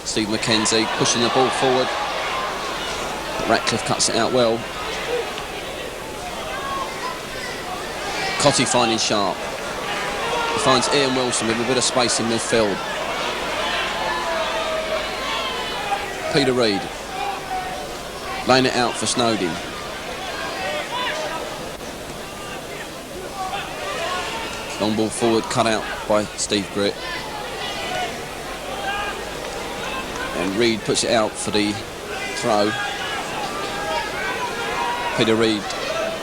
Steve Mackenzie pushing the ball forward. Ratcliffe cuts it out well. Cottee finding sharp. He finds Ian Wilson with a bit of space in midfield. Peter Reid laying it out for Snodin. Long ball forward, cut out by Steve Gritt. And Reid puts it out for the throw. Peter Reid,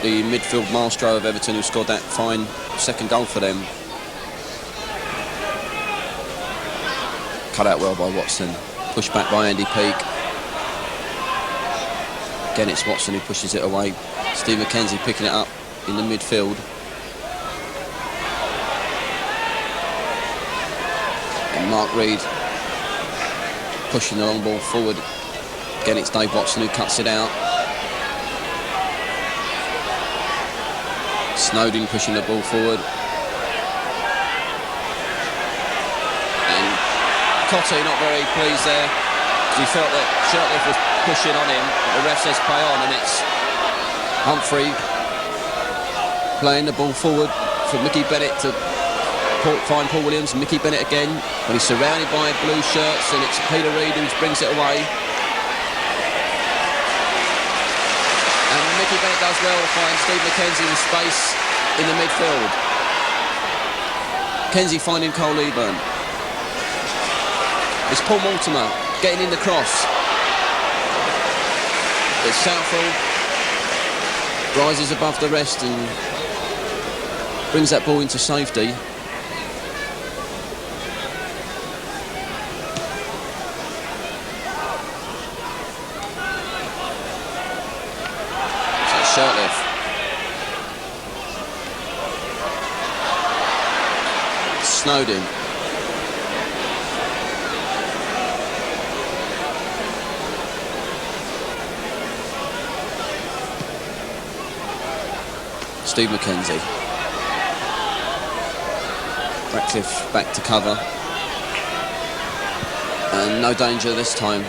the midfield maestro of Everton, who scored that fine second goal for them. Cut out well by Watson. Pushed back by Andy Peake. Again, it's Watson who pushes it away. Steve Mackenzie picking it up in the midfield. And Mark Reid pushing the long ball forward. Again, it's Dave Watson who cuts it out. Snodin pushing the ball forward. And Cottee not very pleased there, because he felt that Shirtliff was pushing on him, but the ref says play on, and it's Humphrey playing the ball forward for Mickey Bennett to find Paul Williams. Mickey Bennett again, but he's surrounded by blue shirts, and it's Peter Reid who brings it away. And Mickey Bennett does well to find Steve Mackenzie with space in the midfield. Mackenzie finding Cole Leaburn. It's Paul Mortimer getting in the cross. It's Southall rises above the rest and brings that ball into safety. Shirtliff. Snodin. Steve Mackenzie. Ratcliffe back to cover. And no danger this time.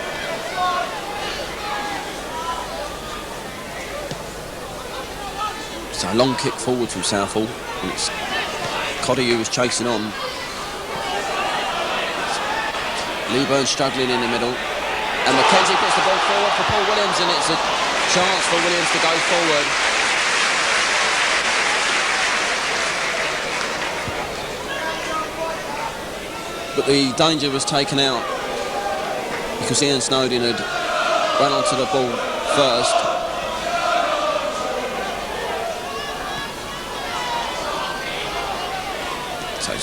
So a long kick forward from Southall. It's Cottee who was chasing on. Leaburn struggling in the middle. And Mackenzie puts the ball forward for Paul Williams, and it's a chance for Williams to go forward. But the danger was taken out because Ian Snodin had run onto the ball first. So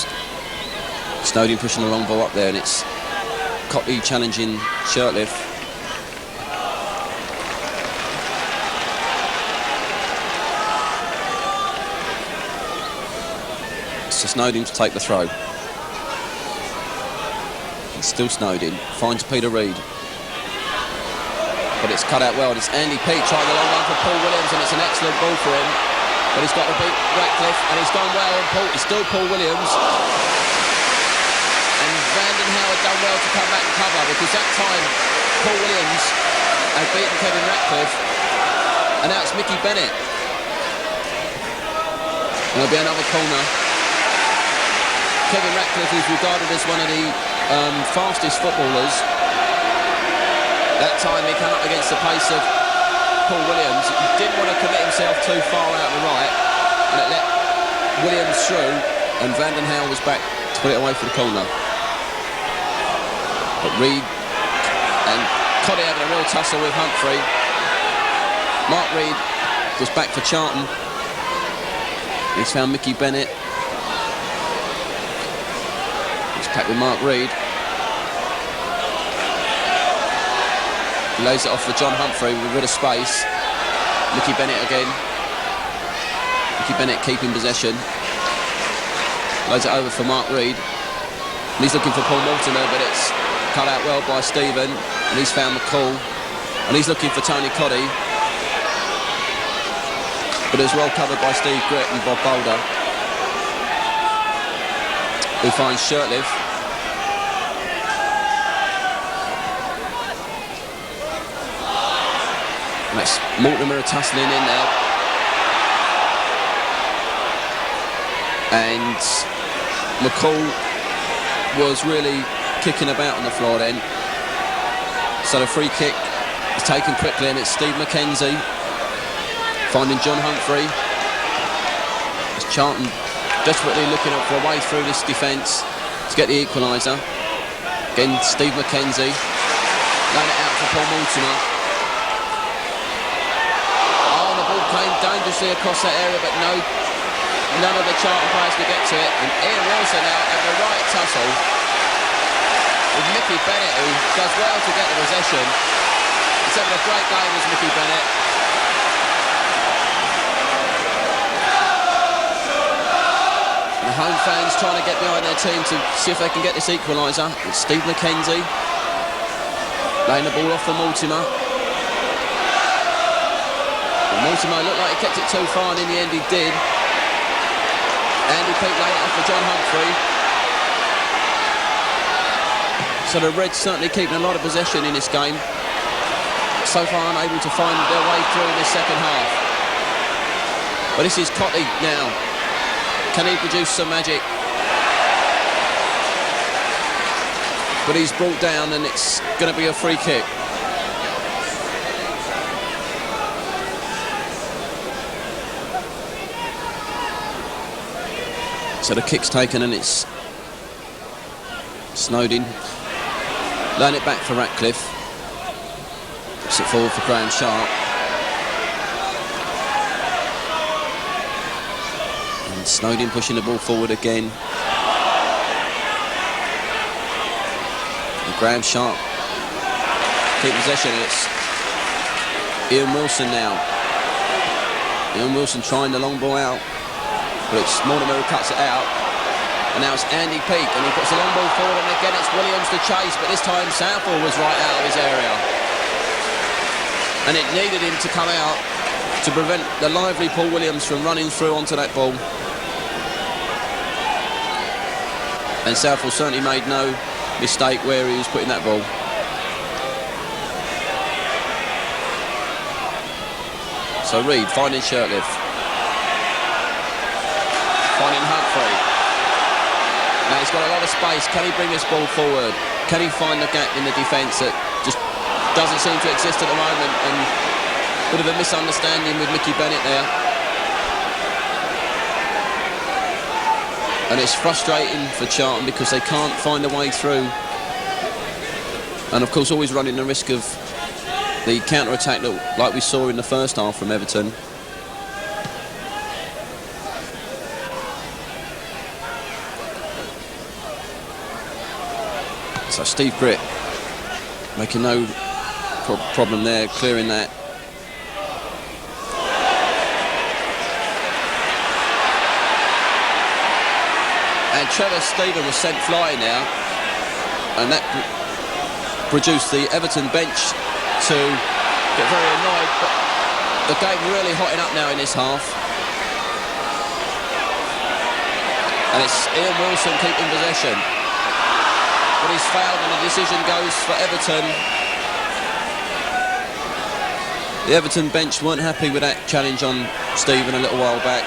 Snodin pushing the long ball up there, and it's Cottee challenging Shirtliff. So Snodin to take the throw. It's still Snodin, finds Peter Reid. But it's cut out well, and it's Andy Peake trying the long one for Paul Williams, and it's an excellent ball for him. But he's got to beat Ratcliffe, and he's gone well, and it's still Paul Williams. Hauwe had done well to come back and cover, because that time Paul Williams had beaten Kevin Ratcliffe, and now it's Mickey Bennett. And there'll be another corner. Kevin Ratcliffe is regarded as one of the fastest footballers. That time he came up against the pace of Paul Williams. He didn't want to commit himself too far out the right, and it let Williams through, and Hauwe was back to put it away for the corner. But Reid and Cottee having a real tussle with Humphrey. Mark Reid was back for Charlton. He's found Mickey Bennett. He's back with Mark Reid. He lays it off for John Humphrey with a bit of space. Mickey Bennett again. Mickey Bennett keeping possession. Lays it over for Mark Reid. And he's looking for Paul Mortimer, but it's cut out well by Stephen, and he's found McCall, and he's looking for Tony Cottee, but it was well covered by Steve Gritt and Bob Boulder, who finds Shirtliff. And that's Mortimer tussling in there, and McCall was really kicking about on the floor then. So the free kick is taken quickly, and it's Steve Mackenzie finding John Humphrey. It's Charlton desperately looking up for a way through this defence to get the equaliser. Again, Steve Mackenzie laying it out for Paul Mortimer. Oh, and the ball came dangerously across that area, but none of the Charlton players could get to it. And Ian Wilson now at the right tussle with Mickey Bennett, who does well to get the possession. He's having a great game as Mickey Bennett. And the home fans trying to get behind their team to see if they can get this equaliser. It's Steve Mackenzie laying the ball off for Mortimer. And Mortimer looked like he kept it too far, and in the end he did. Andy Peake laying it off for John Humphrey. So the Reds certainly keeping a lot of possession in this game. So far unable to find their way through in this second half. But this is Cottee now. Can he produce some magic? But he's brought down, and it's going to be a free kick. So the kick's taken, and it's Snodin laying it back for Ratcliffe. Puts it forward for Graham Sharp. And Snodin pushing the ball forward again. And Graham Sharp keep possession, and it's Ian Wilson now. Ian Wilson trying the long ball out, but it's Mortimer who cuts it out. And now it's Andy Peake, and he puts a long ball forward, and again it's Williams to chase, but this time Southall was right out of his area. And it needed him to come out to prevent the lively Paul Williams from running through onto that ball. And Southall certainly made no mistake where he was putting that ball. So Reid finding Shirtliff. finding Humphrey. Now he's got a lot of space. Can he bring this ball forward? Can he find the gap in the defence that just doesn't seem to exist at the moment? And a bit of a misunderstanding with Mickey Bennett there. And it's frustrating for Charlton because they can't find a way through. And of course always running the risk of the counter-attack like we saw in the first half from Everton. So Steve Gritt making no problem there, clearing that. And Trevor Stephen was sent flying now, and that produced the Everton bench to get very annoyed. But the game really hotting up now in this half. And it's Ian Wilson keeping possession. But he's fouled and the decision goes for Everton. The Everton bench weren't happy with that challenge on Stephen a little while back.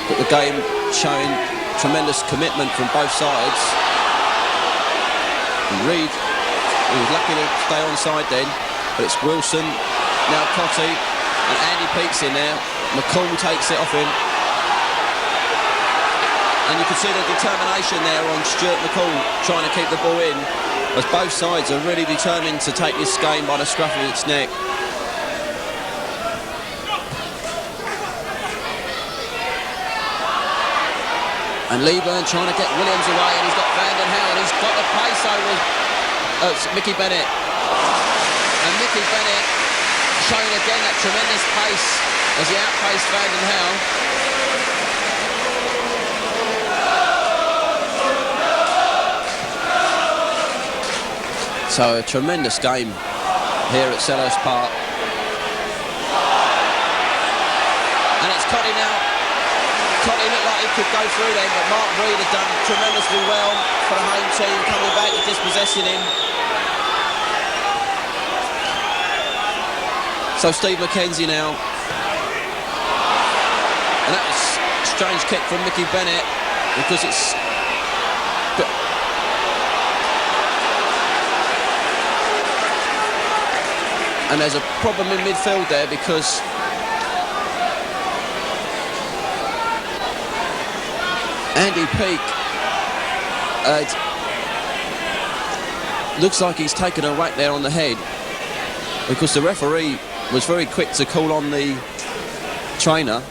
But the game showing tremendous commitment from both sides. And Reid, who was lucky to stay onside then, but it's Wilson, now Cottee, and Andy Peake's in there. McCall takes it off him. And you can see the determination there on Stuart McCall trying to keep the ball in, as both sides are really determined to take this game by the scruff of its neck. And Leaburn trying to get Williams away, and he's got Van den Hauwe, and he's got the pace over Mickey Bennett. And Mickey Bennett showing again that tremendous pace as he outpaced Van den Hauwe. So a tremendous game here at Selhurst Park. And it's Cottee now. Cottee looked like he could go through then, but Mark Reid had done tremendously well for the home team, coming back and dispossessing him. So Steve Mackenzie now. And that was a strange kick from Mickey Bennett, because it's... And there's a problem in midfield there, because Andy Peake looks like he's taken a whack there on the head, because the referee was very quick to call on the trainer.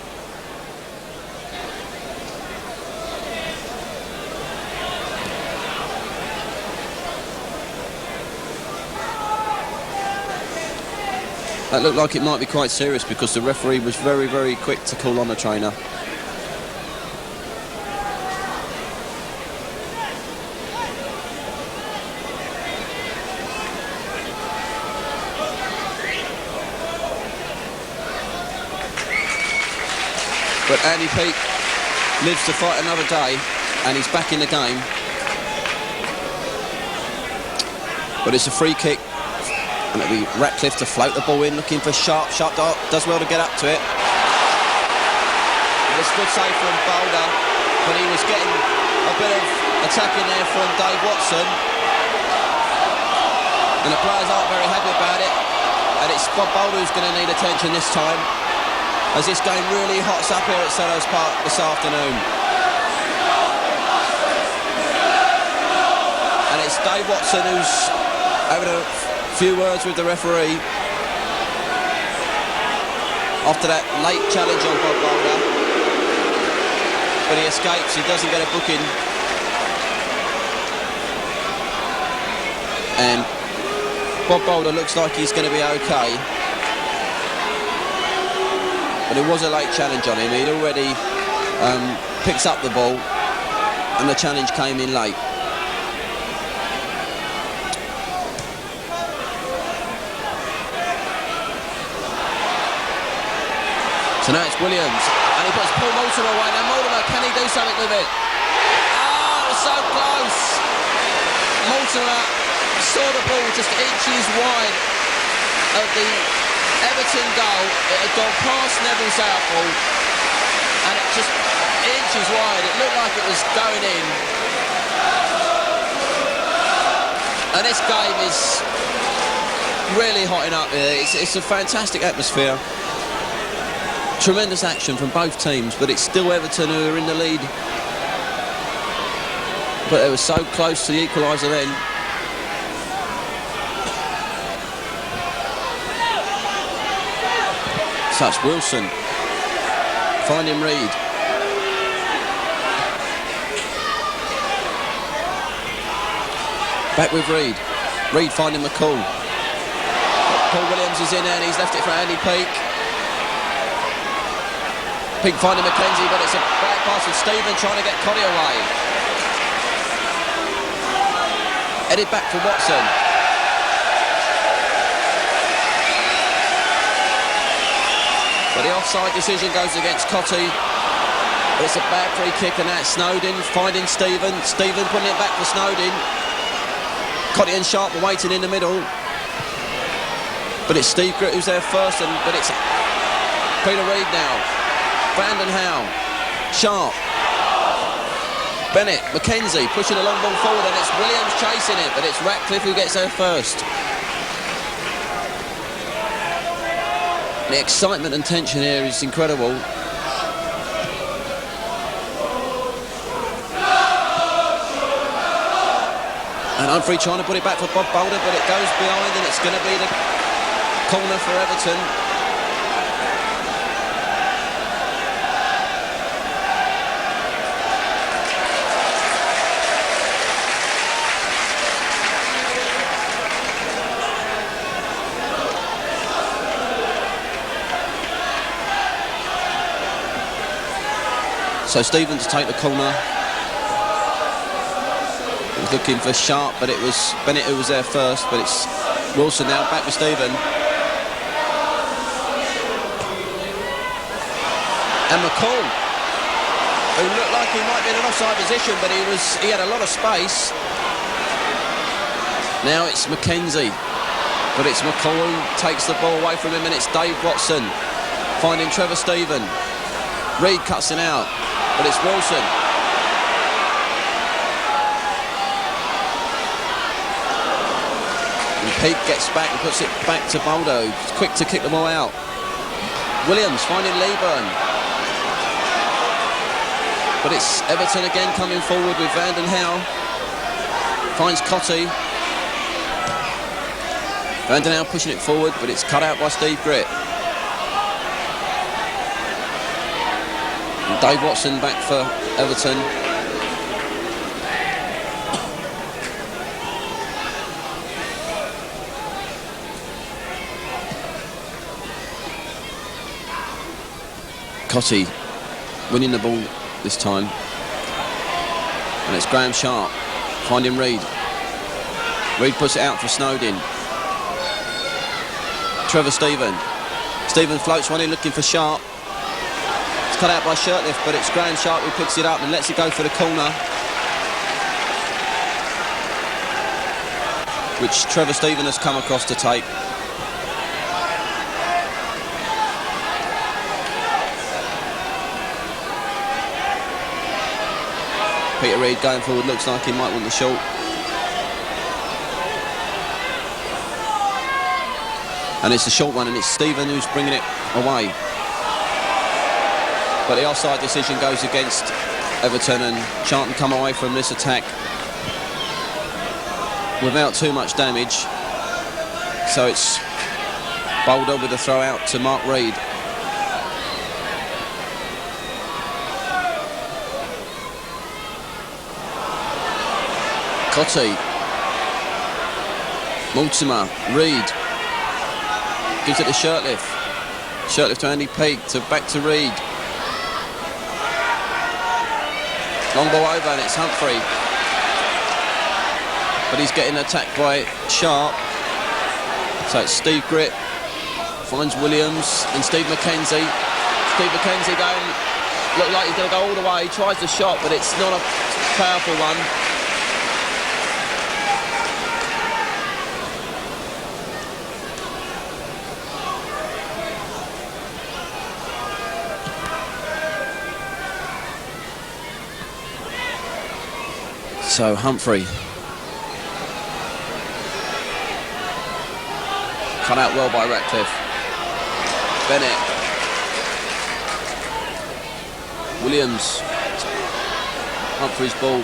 That looked like it might be quite serious, because the referee was very, very quick to call on the trainer. But Andy Peake lives to fight another day, and he's back in the game. But it's a free kick, and it'll be Ratcliffe to float the ball in, looking for Sharp. Sharp does well to get up to it. And it's a good save from Boulder, but he was getting a bit of attacking there from Dave Watson. And the players aren't very happy about it. And it's Bob Boulder who's going to need attention this time, as this game really hots up here at Selhurst Park this afternoon. And it's Dave Watson who's having a few words with the referee after that late challenge on Bob Boulder. But he escapes, he doesn't get a booking. And Bob Boulder looks like he's going to be okay. But it was a late challenge on him. He'd already picked up the ball, and the challenge came in late. So now it's Williams, and he puts Paul Mortimer away. Now Mortimer, can he do something with it? Oh, so close! Mortimer saw the ball just inches wide of the Everton goal. It had gone past Neville Southall and it just inches wide. It looked like it was going in. And this game is really hotting up here. It's a fantastic atmosphere. Tremendous action from both teams, but it's still Everton who are in the lead. But they were so close to the equaliser then. So it's Wilson finding Reid. Back with Reid. Reid finding McCall. Paul Williams is in there and he's left it for Andy Peake. Peake finding Mackenzie, but it's a back pass from Stephen trying to get Cottee away. Headed back for Watson. But the offside decision goes against Cottee. It's a bad free kick and that's Snodin finding Stephen. Stephen putting it back for Snodin. Cottee and Sharp are waiting in the middle. But it's Steve Gritt who's there first, but it's Peter Reid now. Brandon Hauwe. Sharp. Bennett. Mackenzie pushing the long ball forward and it's Williams chasing it, but it's Ratcliffe who gets there first. The excitement and tension here is incredible. And Humphrey trying to put it back for Bob Boulder, but it goes behind and it's going to be the corner for Everton. So Stephen to take the corner. He was looking for Sharp, but it was Bennett who was there first, but it's Wilson now back with Stephen. And McCall, who looked like he might be in an offside position, but he had a lot of space. Now it's Mackenzie, but it's McCall who takes the ball away from him, and it's Dave Watson finding Trevor Stephen. Reid cuts him out, but it's Wilson. And Peake gets back and puts it back to Boldo. He's quick to kick them all out. Williams finding Leaburn. But it's Everton again coming forward with Vanden Hauwe. Finds Cottee. Vanden Hauwe pushing it forward, but it's cut out by Steve Gritt. And Dave Watson back for Everton. Cottee winning the ball this time. And it's Graham Sharp finding Reid. Reid puts it out for Snodin. Trevor Stephen. Stephen floats one in looking for Sharp. It's cut out by Shirtliff, but it's Graham Sharp who picks it up and lets it go for the corner, which Trevor Stephen has come across to take. Peter Reid going forward, looks like he might want the short. And it's a short one, and it's Stephen who's bringing it away. But the offside decision goes against Everton, and Charlton come away from this attack without too much damage. So it's Boulder with a throw out to Mark Reid. Cottee. Mortimer. Reid. Gives it to Shirtliff. Shirtliff to Andy Peake, back to Reid. Long ball over and it's Humphrey. But he's getting attacked by Sharp. So it's Steve Gritt. Finds Williams and Steve Mackenzie. Steve Mackenzie going, look like he's going to go all the way. He tries the shot, but it's not a powerful one. So Humphrey. Cut out well by Ratcliffe. Bennett. Williams. Humphrey's ball.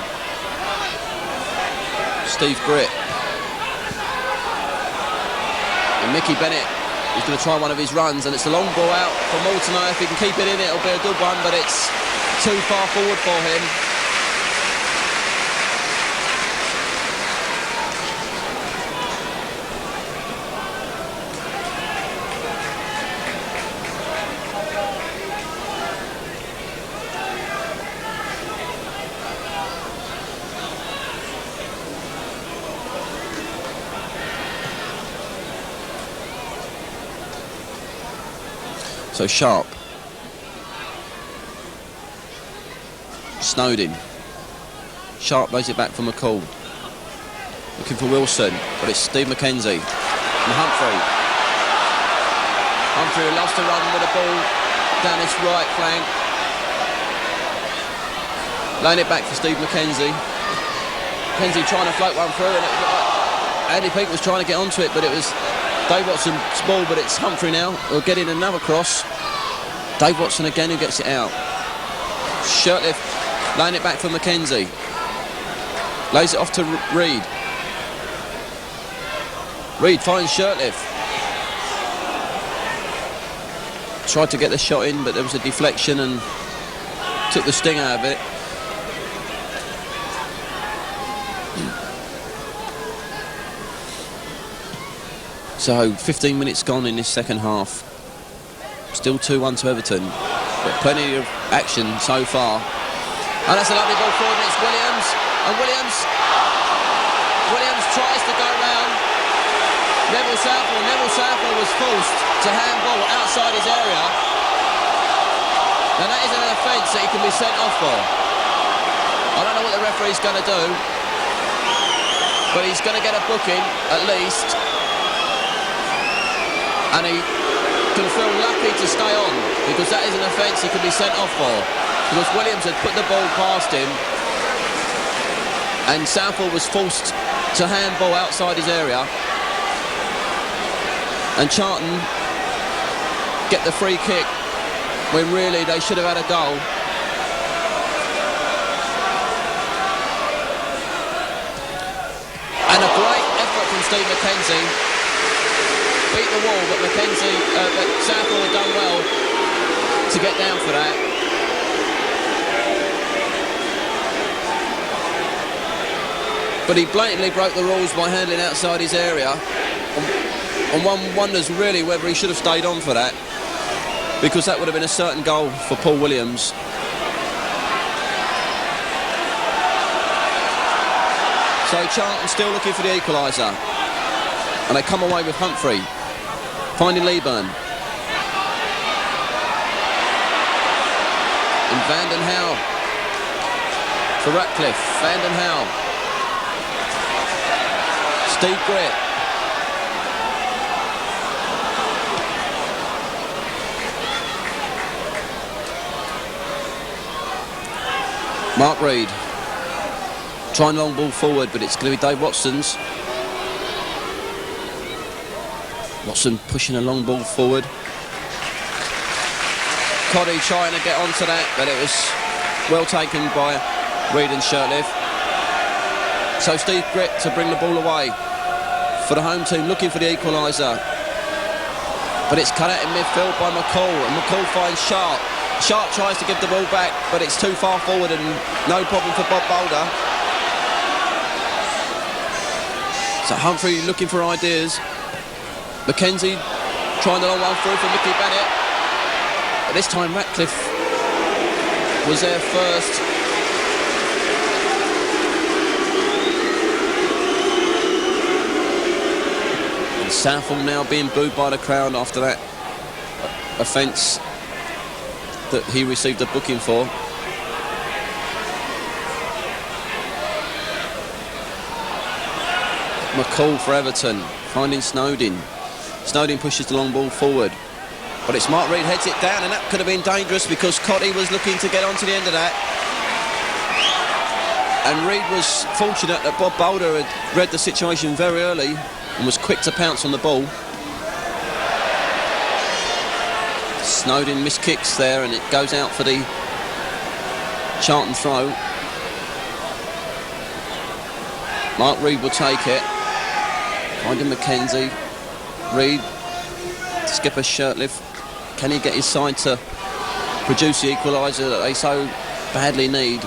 Steve Gritt. And Mickey Bennett is going to try one of his runs, and it's a long ball out for Mortimer. If he can keep it in, it'll be a good one, but it's too far forward for him. So Sharp. Snodin. Sharp lays it back for McCall. Looking for Wilson, but it's Steve Mackenzie. And Humphrey. Humphrey who loves to run with the ball down his right flank. Laying it back for Steve Mackenzie. Mackenzie trying to float one through, and it was like Andy Peake was trying to get onto it, but it was Dave Watson's ball, but it's Humphrey now. We'll get in another cross. Dave Watson again who gets it out. Shirtliff laying it back for Mackenzie. Lays it off to Reid. Reid finds Shirtliff. Tried to get the shot in, but there was a deflection and took the sting out of it. So 15 minutes gone in this second half. Still 2-1 to Everton, but plenty of action so far. And that's a lovely ball forward, and it's Williams. And Williams tries to go round Neville Southall. Neville Southall was forced to handball outside his area. And that is an offence that he can be sent off for. I don't know what the referee's going to do, but he's going to get a booking at least. And he can feel lucky to stay on, because that is an offence he can be sent off for, because Williams had put the ball past him and Southall was forced to handball outside his area, and Charlton get the free kick when really they should have had a goal. And a great effort from Steve Mackenzie. Beat the wall, but Southall had done well to get down for that. But he blatantly broke the rules by handling outside his area. And one wonders really whether he should have stayed on for that, because that would have been a certain goal for Paul Williams. So Charlton still looking for the equaliser. And they come away with Humphrey. Finding Leaburn. And Vanden Hauwe for Ratcliffe. Vanden Hauwe. Steve Gritt. Mark Reid. Trying long ball forward, but it's going to be Dave Watson's. Watson pushing a long ball forward. Cottee trying to get onto that, but it was well taken by Reid and Shirtliff. So Steve Gritt to bring the ball away for the home team, looking for the equaliser. But it's cut out in midfield by McCall, and McCall finds Sharp. Sharp tries to give the ball back, but it's too far forward and no problem for Bob Boulder. So Humphrey looking for ideas. Mackenzie trying the long one through for Mickey Bennett. But this time Ratcliffe was there first. And Southall now being booed by the crowd after that offence that he received a booking for. McCall for Everton, finding Snodin. Snodin pushes the long ball forward, but it's Mark Reid heads it down, and that could have been dangerous because Cottee was looking to get onto the end of that. And Reid was fortunate that Bob Boulder had read the situation very early and was quick to pounce on the ball. Snodin missed kicks there, and it goes out for the Charlton throw. Mark Reid will take it. Finding Mackenzie. Reid, skipper Shirtliff. Can he get his side to produce the equaliser that they so badly need?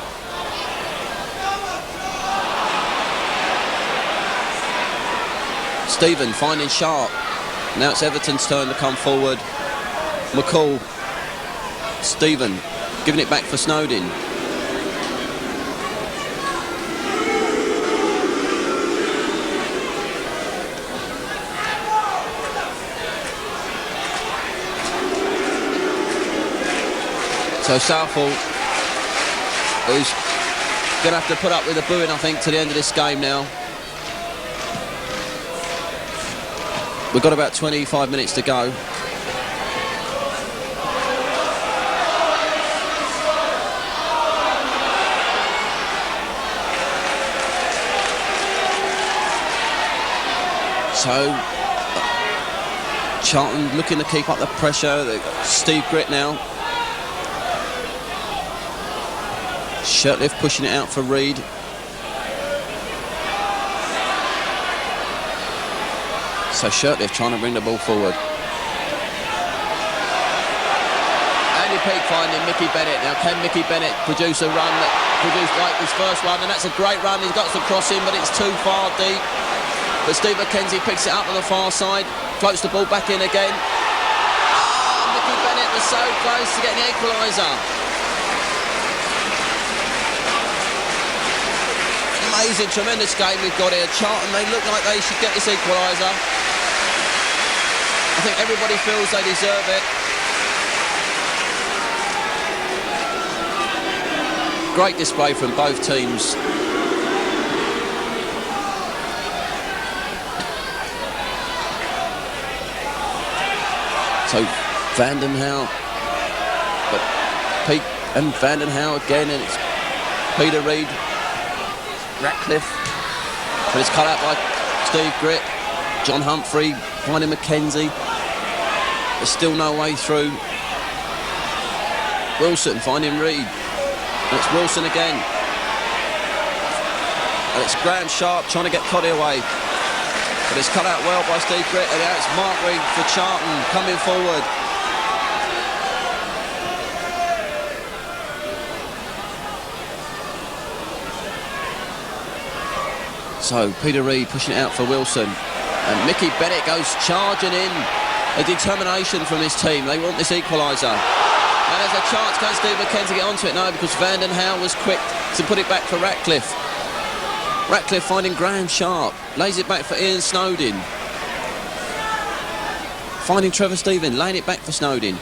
Stephen finding Sharp. Now it's Everton's turn to come forward. McCall. Stephen giving it back for Snodin. So Southall, who's going to have to put up with a booing, I think, to the end of this game now. We've got about 25 minutes to go. So Charlton looking to keep up the pressure. Steve Gritt now. Shirtliff pushing it out for Reid. So Shirtliff trying to bring the ball forward. Andy Peake finding Mickey Bennett. Now can Mickey Bennett produce a run that produced like his first run? And that's a great run. He's got to cross in, but it's too far deep. But Steve Mackenzie picks it up on the far side. Floats the ball back in again. Oh, Mickey Bennett was so close to getting the equaliser. Amazing, tremendous game we've got here. Charlton, they look like they should get this equaliser. I think everybody feels they deserve it. Great display from both teams. So Vanden Hauwe, but Peake and Vanden Hauwe again, and it's Peter Reid. Ratcliffe, but it's cut out by Steve Gritt. John Humphrey finding Mackenzie. There's still no way through. Wilson finding Reid. And it's Wilson again. And it's Graham Sharp trying to get Cottee away. But it's cut out well by Steve Gritt. And now it's Mark Reid for Charlton coming forward. So Peter Reid pushing it out for Wilson, and Mickey Bennett goes charging in. A determination from his team. They want this equaliser. And there's a chance. Can Steve Mackenzie get onto it? No, because Vanden Hauwe was quick to put it back for Ratcliffe. Ratcliffe finding Graham Sharp, lays it back for Ian Snodin. Finding Trevor Stephen, laying it back for Snodin.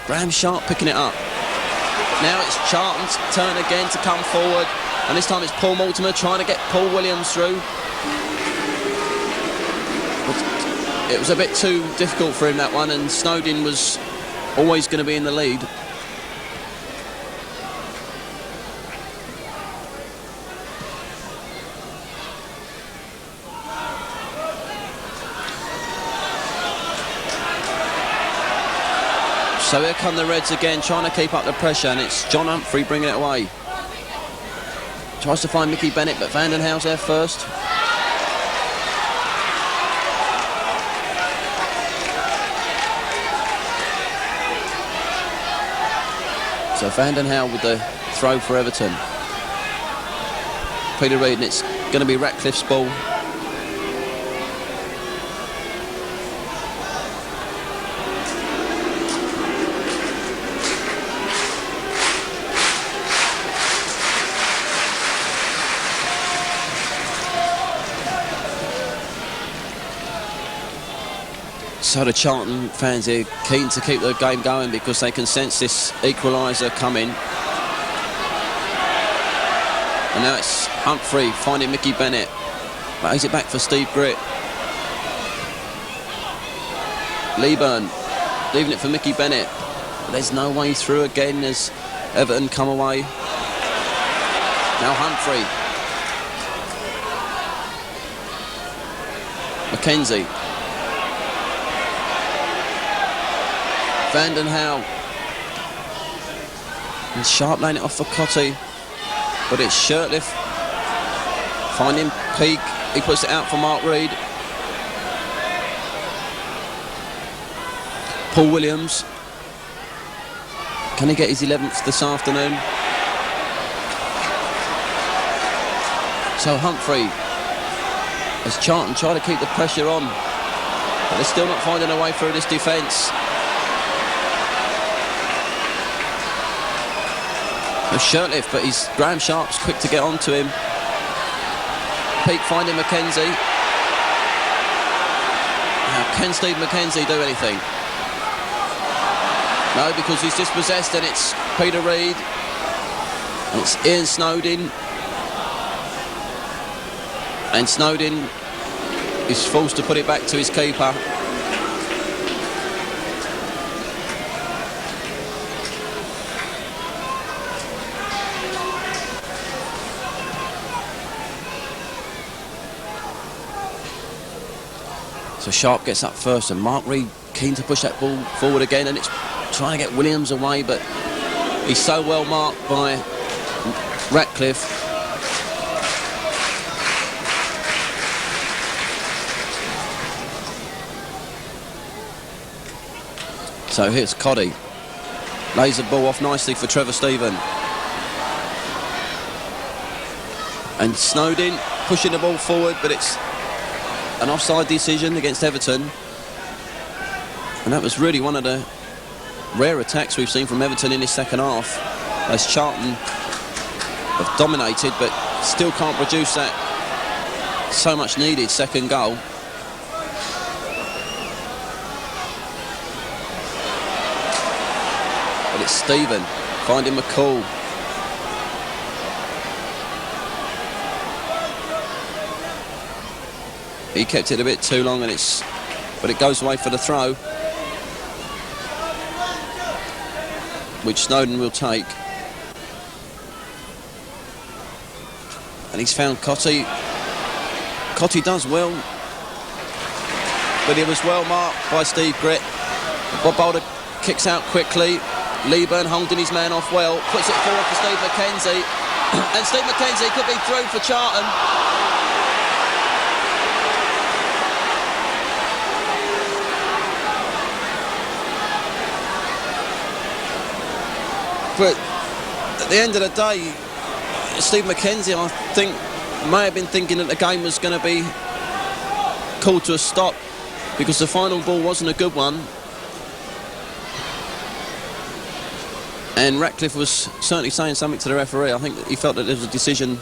Graham Sharp picking it up. Now it's Charlton's turn again to come forward. And this time it's Paul Mortimer trying to get Paul Williams through. But it was a bit too difficult for him, that one, and Snodin was always going to be in the lead. So here come the Reds again, trying to keep up the pressure, and it's John Humphrey bringing it away. Tries to find Mickey Bennett, but Vanden Hauwe's there first. So Vanden Hauwe with the throw for Everton. Peter Reid, and it's going to be Ratcliffe's ball. So the Charlton fans here keen to keep the game going because they can sense this equaliser coming. And now it's Humphrey finding Mickey Bennett. But is it back for Steve Gritt? Leaburn leaving it for Mickey Bennett. But there's no way through again as Everton come away. Now Humphrey. Mackenzie. Hauwe. And Sharp laying it off for Cottee. But it's Shirtliff. Finding Peake. He puts it out for Reid. Paul Williams. Can he get his 11th this afternoon? So Humphrey, as Charlton try to keep the pressure on, but they're still not finding a way through this defence. There's Shirtliff, but Graham Sharp's quick to get onto him. Peake finding Mackenzie. Now, can Steve Mackenzie do anything? No, because he's dispossessed, and it's Peter Reid. And it's Ian Snodin. And Snodin is forced to put it back to his keeper. So Sharp gets up first, and Reid keen to push that ball forward again, and it's trying to get Williams away, but he's so well marked by Ratcliffe. So here's Cottee. Lays the ball off nicely for Trevor Stephen. And Snodin pushing the ball forward, but it's an offside decision against Everton. And that was really one of the rare attacks we've seen from Everton in this second half, as Charlton have dominated but still can't produce that so much needed second goal. But it's Stephen finding McCall. He kept it a bit too long, but it goes away for the throw, which Snodin will take. And he's found Cottee. Cottee does well, but he was well marked by Steve Gritt. Bob Boulder kicks out quickly. Leaburn holding his man off well, puts it forward for Steve Mackenzie. And Steve Mackenzie could be through for Charlton. But at the end of the day, Steve Mackenzie, I think, may have been thinking that the game was going to be called to a stop, because the final ball wasn't a good one. And Ratcliffe was certainly saying something to the referee. I think that he felt that there was a decision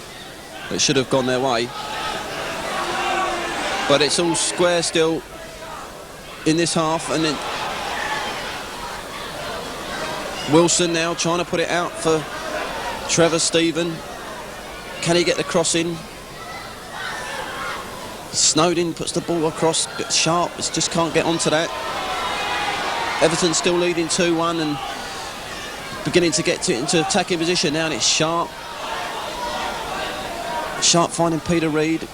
that should have gone their way. But it's all square still in this half, and then Wilson now trying to put it out for Trevor Stephen. Can he get the cross in? Snodin puts the ball across, but Sharp just can't get onto that. Everton still leading 2-1 and beginning to get into attacking position now, and it's Sharp. Sharp finding Peter Reid.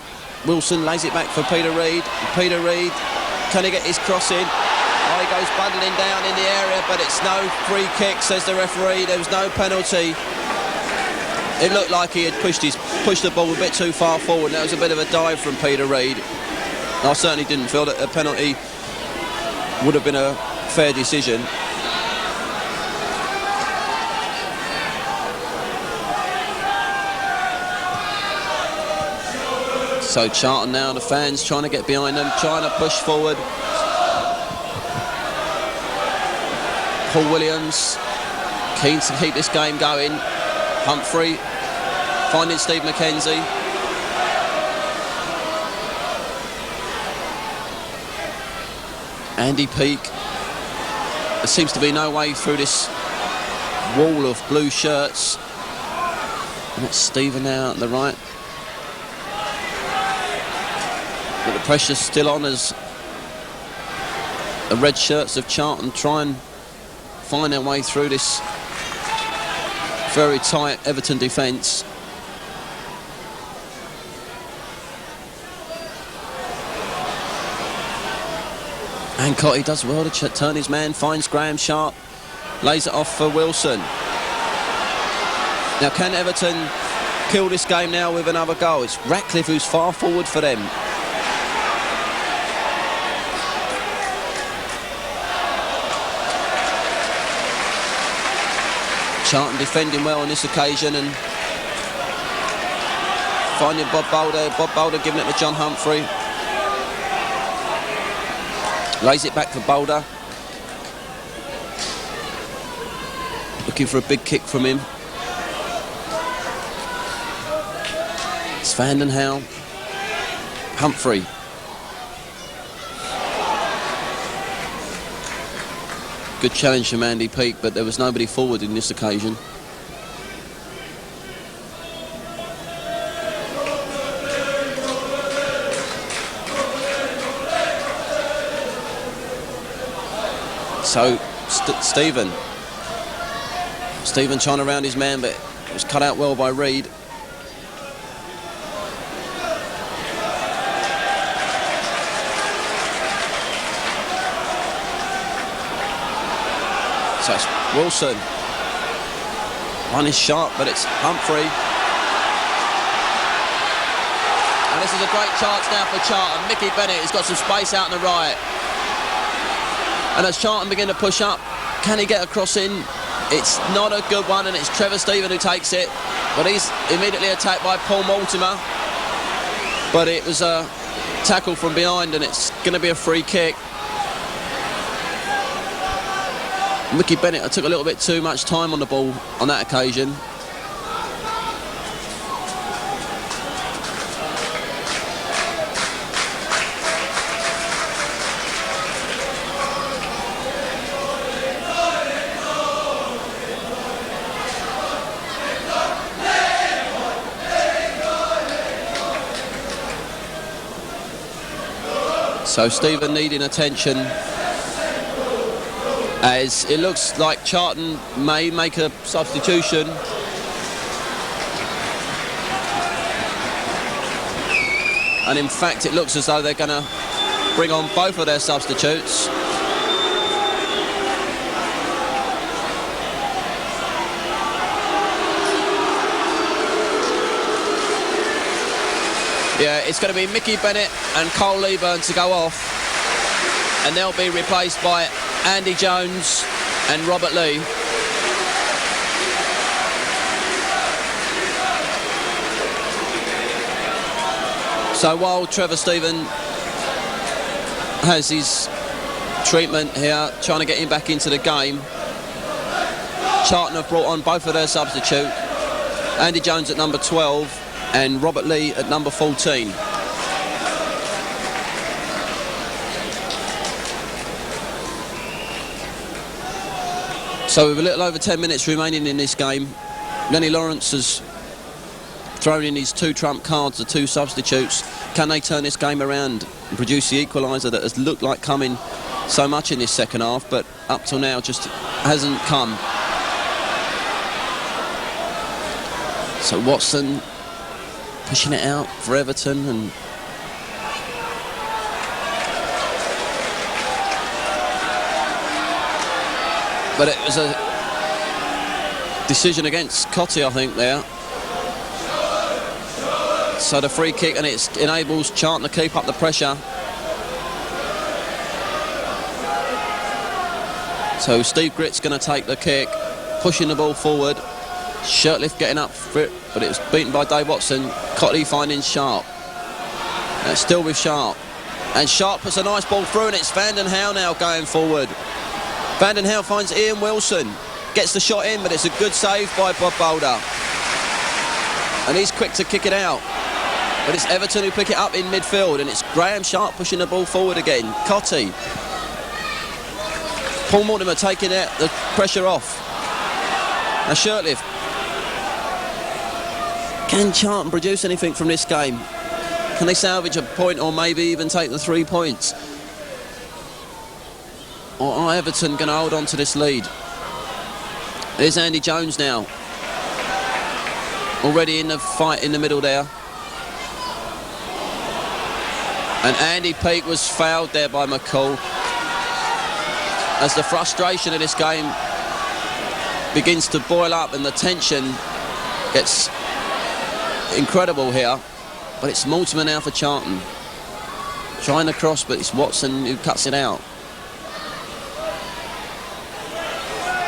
Wilson lays it back for Peter Reid. Peter Reid, can he get his cross in? Oh, he goes bundling down in the area, but it's no free kick, says the referee. There was no penalty. It looked like he had pushed the ball a bit too far forward. That was a bit of a dive from Peter Reid. I certainly didn't feel that a penalty would have been a fair decision. So Charlton now, the fans trying to get behind them, trying to push forward. Paul Williams keen to keep this game going. Humphrey finding Steve Mackenzie. Andy Peake. There seems to be no way through this wall of blue shirts. And that's Stephen now on the right. But the pressure's still on as the red shirts of Charlton try and find their way through this very tight Everton defence. And Cottee does well to turn his man, finds Graham Sharp, lays it off for Wilson. Now, can Everton kill this game now with another goal? It's Ratcliffe who's far forward for them. Charlton defending well on this occasion and finding Bob Boulder giving it to John Humphrey. Lays it back for Boulder. Looking for a big kick from him. It's Hauwe. Humphrey. Good challenge from Andy Peake, but there was nobody forward in this occasion. So, Stephen trying to round his man, but it was cut out well by Reid. So it's Wilson. One is Sharp, but it's Humphrey. And this is a great chance now for Charlton. Mickey Bennett has got some space out on the right. And as Charlton begin to push up, can he get a cross in? It's not a good one, and it's Trevor Stephen who takes it. But he's immediately attacked by Paul Mortimer. But it was a tackle from behind, and it's going to be a free kick. Mickey Bennett took a little bit too much time on the ball on that occasion. So Stephen needing attention, as it looks like Charlton may make a substitution. And in fact it looks as though they're going to bring on both of their substitutes. Yeah, it's going to be Mickey Bennett and Cole Leaburn to go off, and they'll be replaced by Andy Jones and Robert Lee. So while Trevor Stephen has his treatment here, trying to get him back into the game, Charlton have brought on both of their substitute, Andy Jones at number 12 and Robert Lee at number 14. So with a little over 10 minutes remaining in this game, Lenny Lawrence has thrown in his two trump cards, the two substitutes. Can they turn this game around and produce the equaliser that has looked like coming so much in this second half, but up till now just hasn't come? So Watson pushing it out for Everton, and but it was a decision against Cottee, I think, there. So the free kick, and it enables Charlton to keep up the pressure. So Steve Gritt's going to take the kick, pushing the ball forward. Shirtliff getting up for it, but it was beaten by Dave Watson. Cottee finding Sharp. And it's still with Sharp. And Sharp puts a nice ball through, and it's Hauwe now going forward. Hauwe finds Ian Wilson. Gets the shot in, but it's a good save by Bob Boulder. And he's quick to kick it out. But it's Everton who pick it up in midfield, and it's Graham Sharp pushing the ball forward again. Cottee. Paul Mortimer taking the pressure off. Now Shirtliff. Can Charlton produce anything from this game? Can they salvage a point, or maybe even take the 3 points? Or are Everton going to hold on to this lead? There's Andy Jones now. Already in the fight in the middle there. And Andy Peake was fouled there by McCall. as the frustration of this game begins to boil up and the tension gets incredible here. But it's Mortimer now for Charlton. Trying to cross, but it's Watson who cuts it out.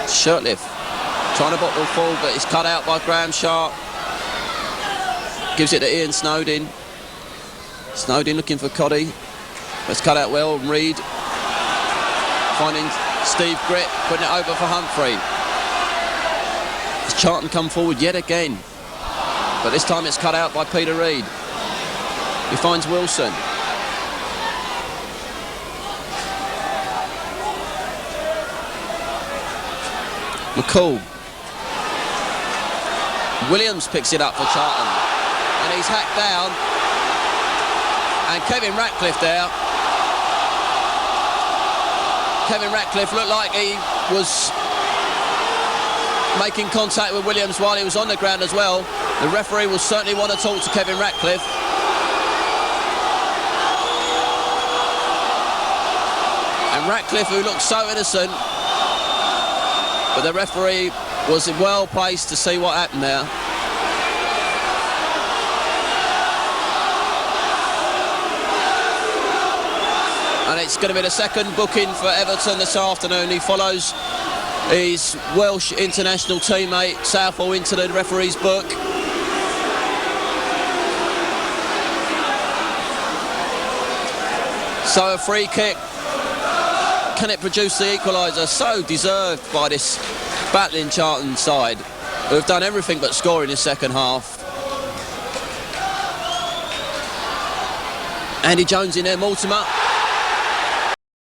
Shirtliff trying to bottle full, but it's cut out by Graham Sharp. Gives it to Ian Snodin. Snodin looking for Cottee. It's cut out well. Reid finding Steve Gritt, putting it over for Humphrey. Has Charlton come forward yet again? But this time it's cut out by Peter Reid. He finds Wilson. McCall. Williams picks it up for Charlton. And he's hacked down. And Kevin Ratcliffe there. Kevin Ratcliffe looked like he was making contact with Williams while he was on the ground as well. The referee will certainly want to talk to Kevin Ratcliffe. And Ratcliffe, who looked so innocent, but the referee was well placed to see what happened there. And it's going to be the second booking for Everton this afternoon. He follows his Welsh international teammate Southall into the referee's book. So a free kick. Can it produce the equaliser? So deserved by this battling Charlton side, who have done everything but score in the second half. Andy Jones in there, Mortimer.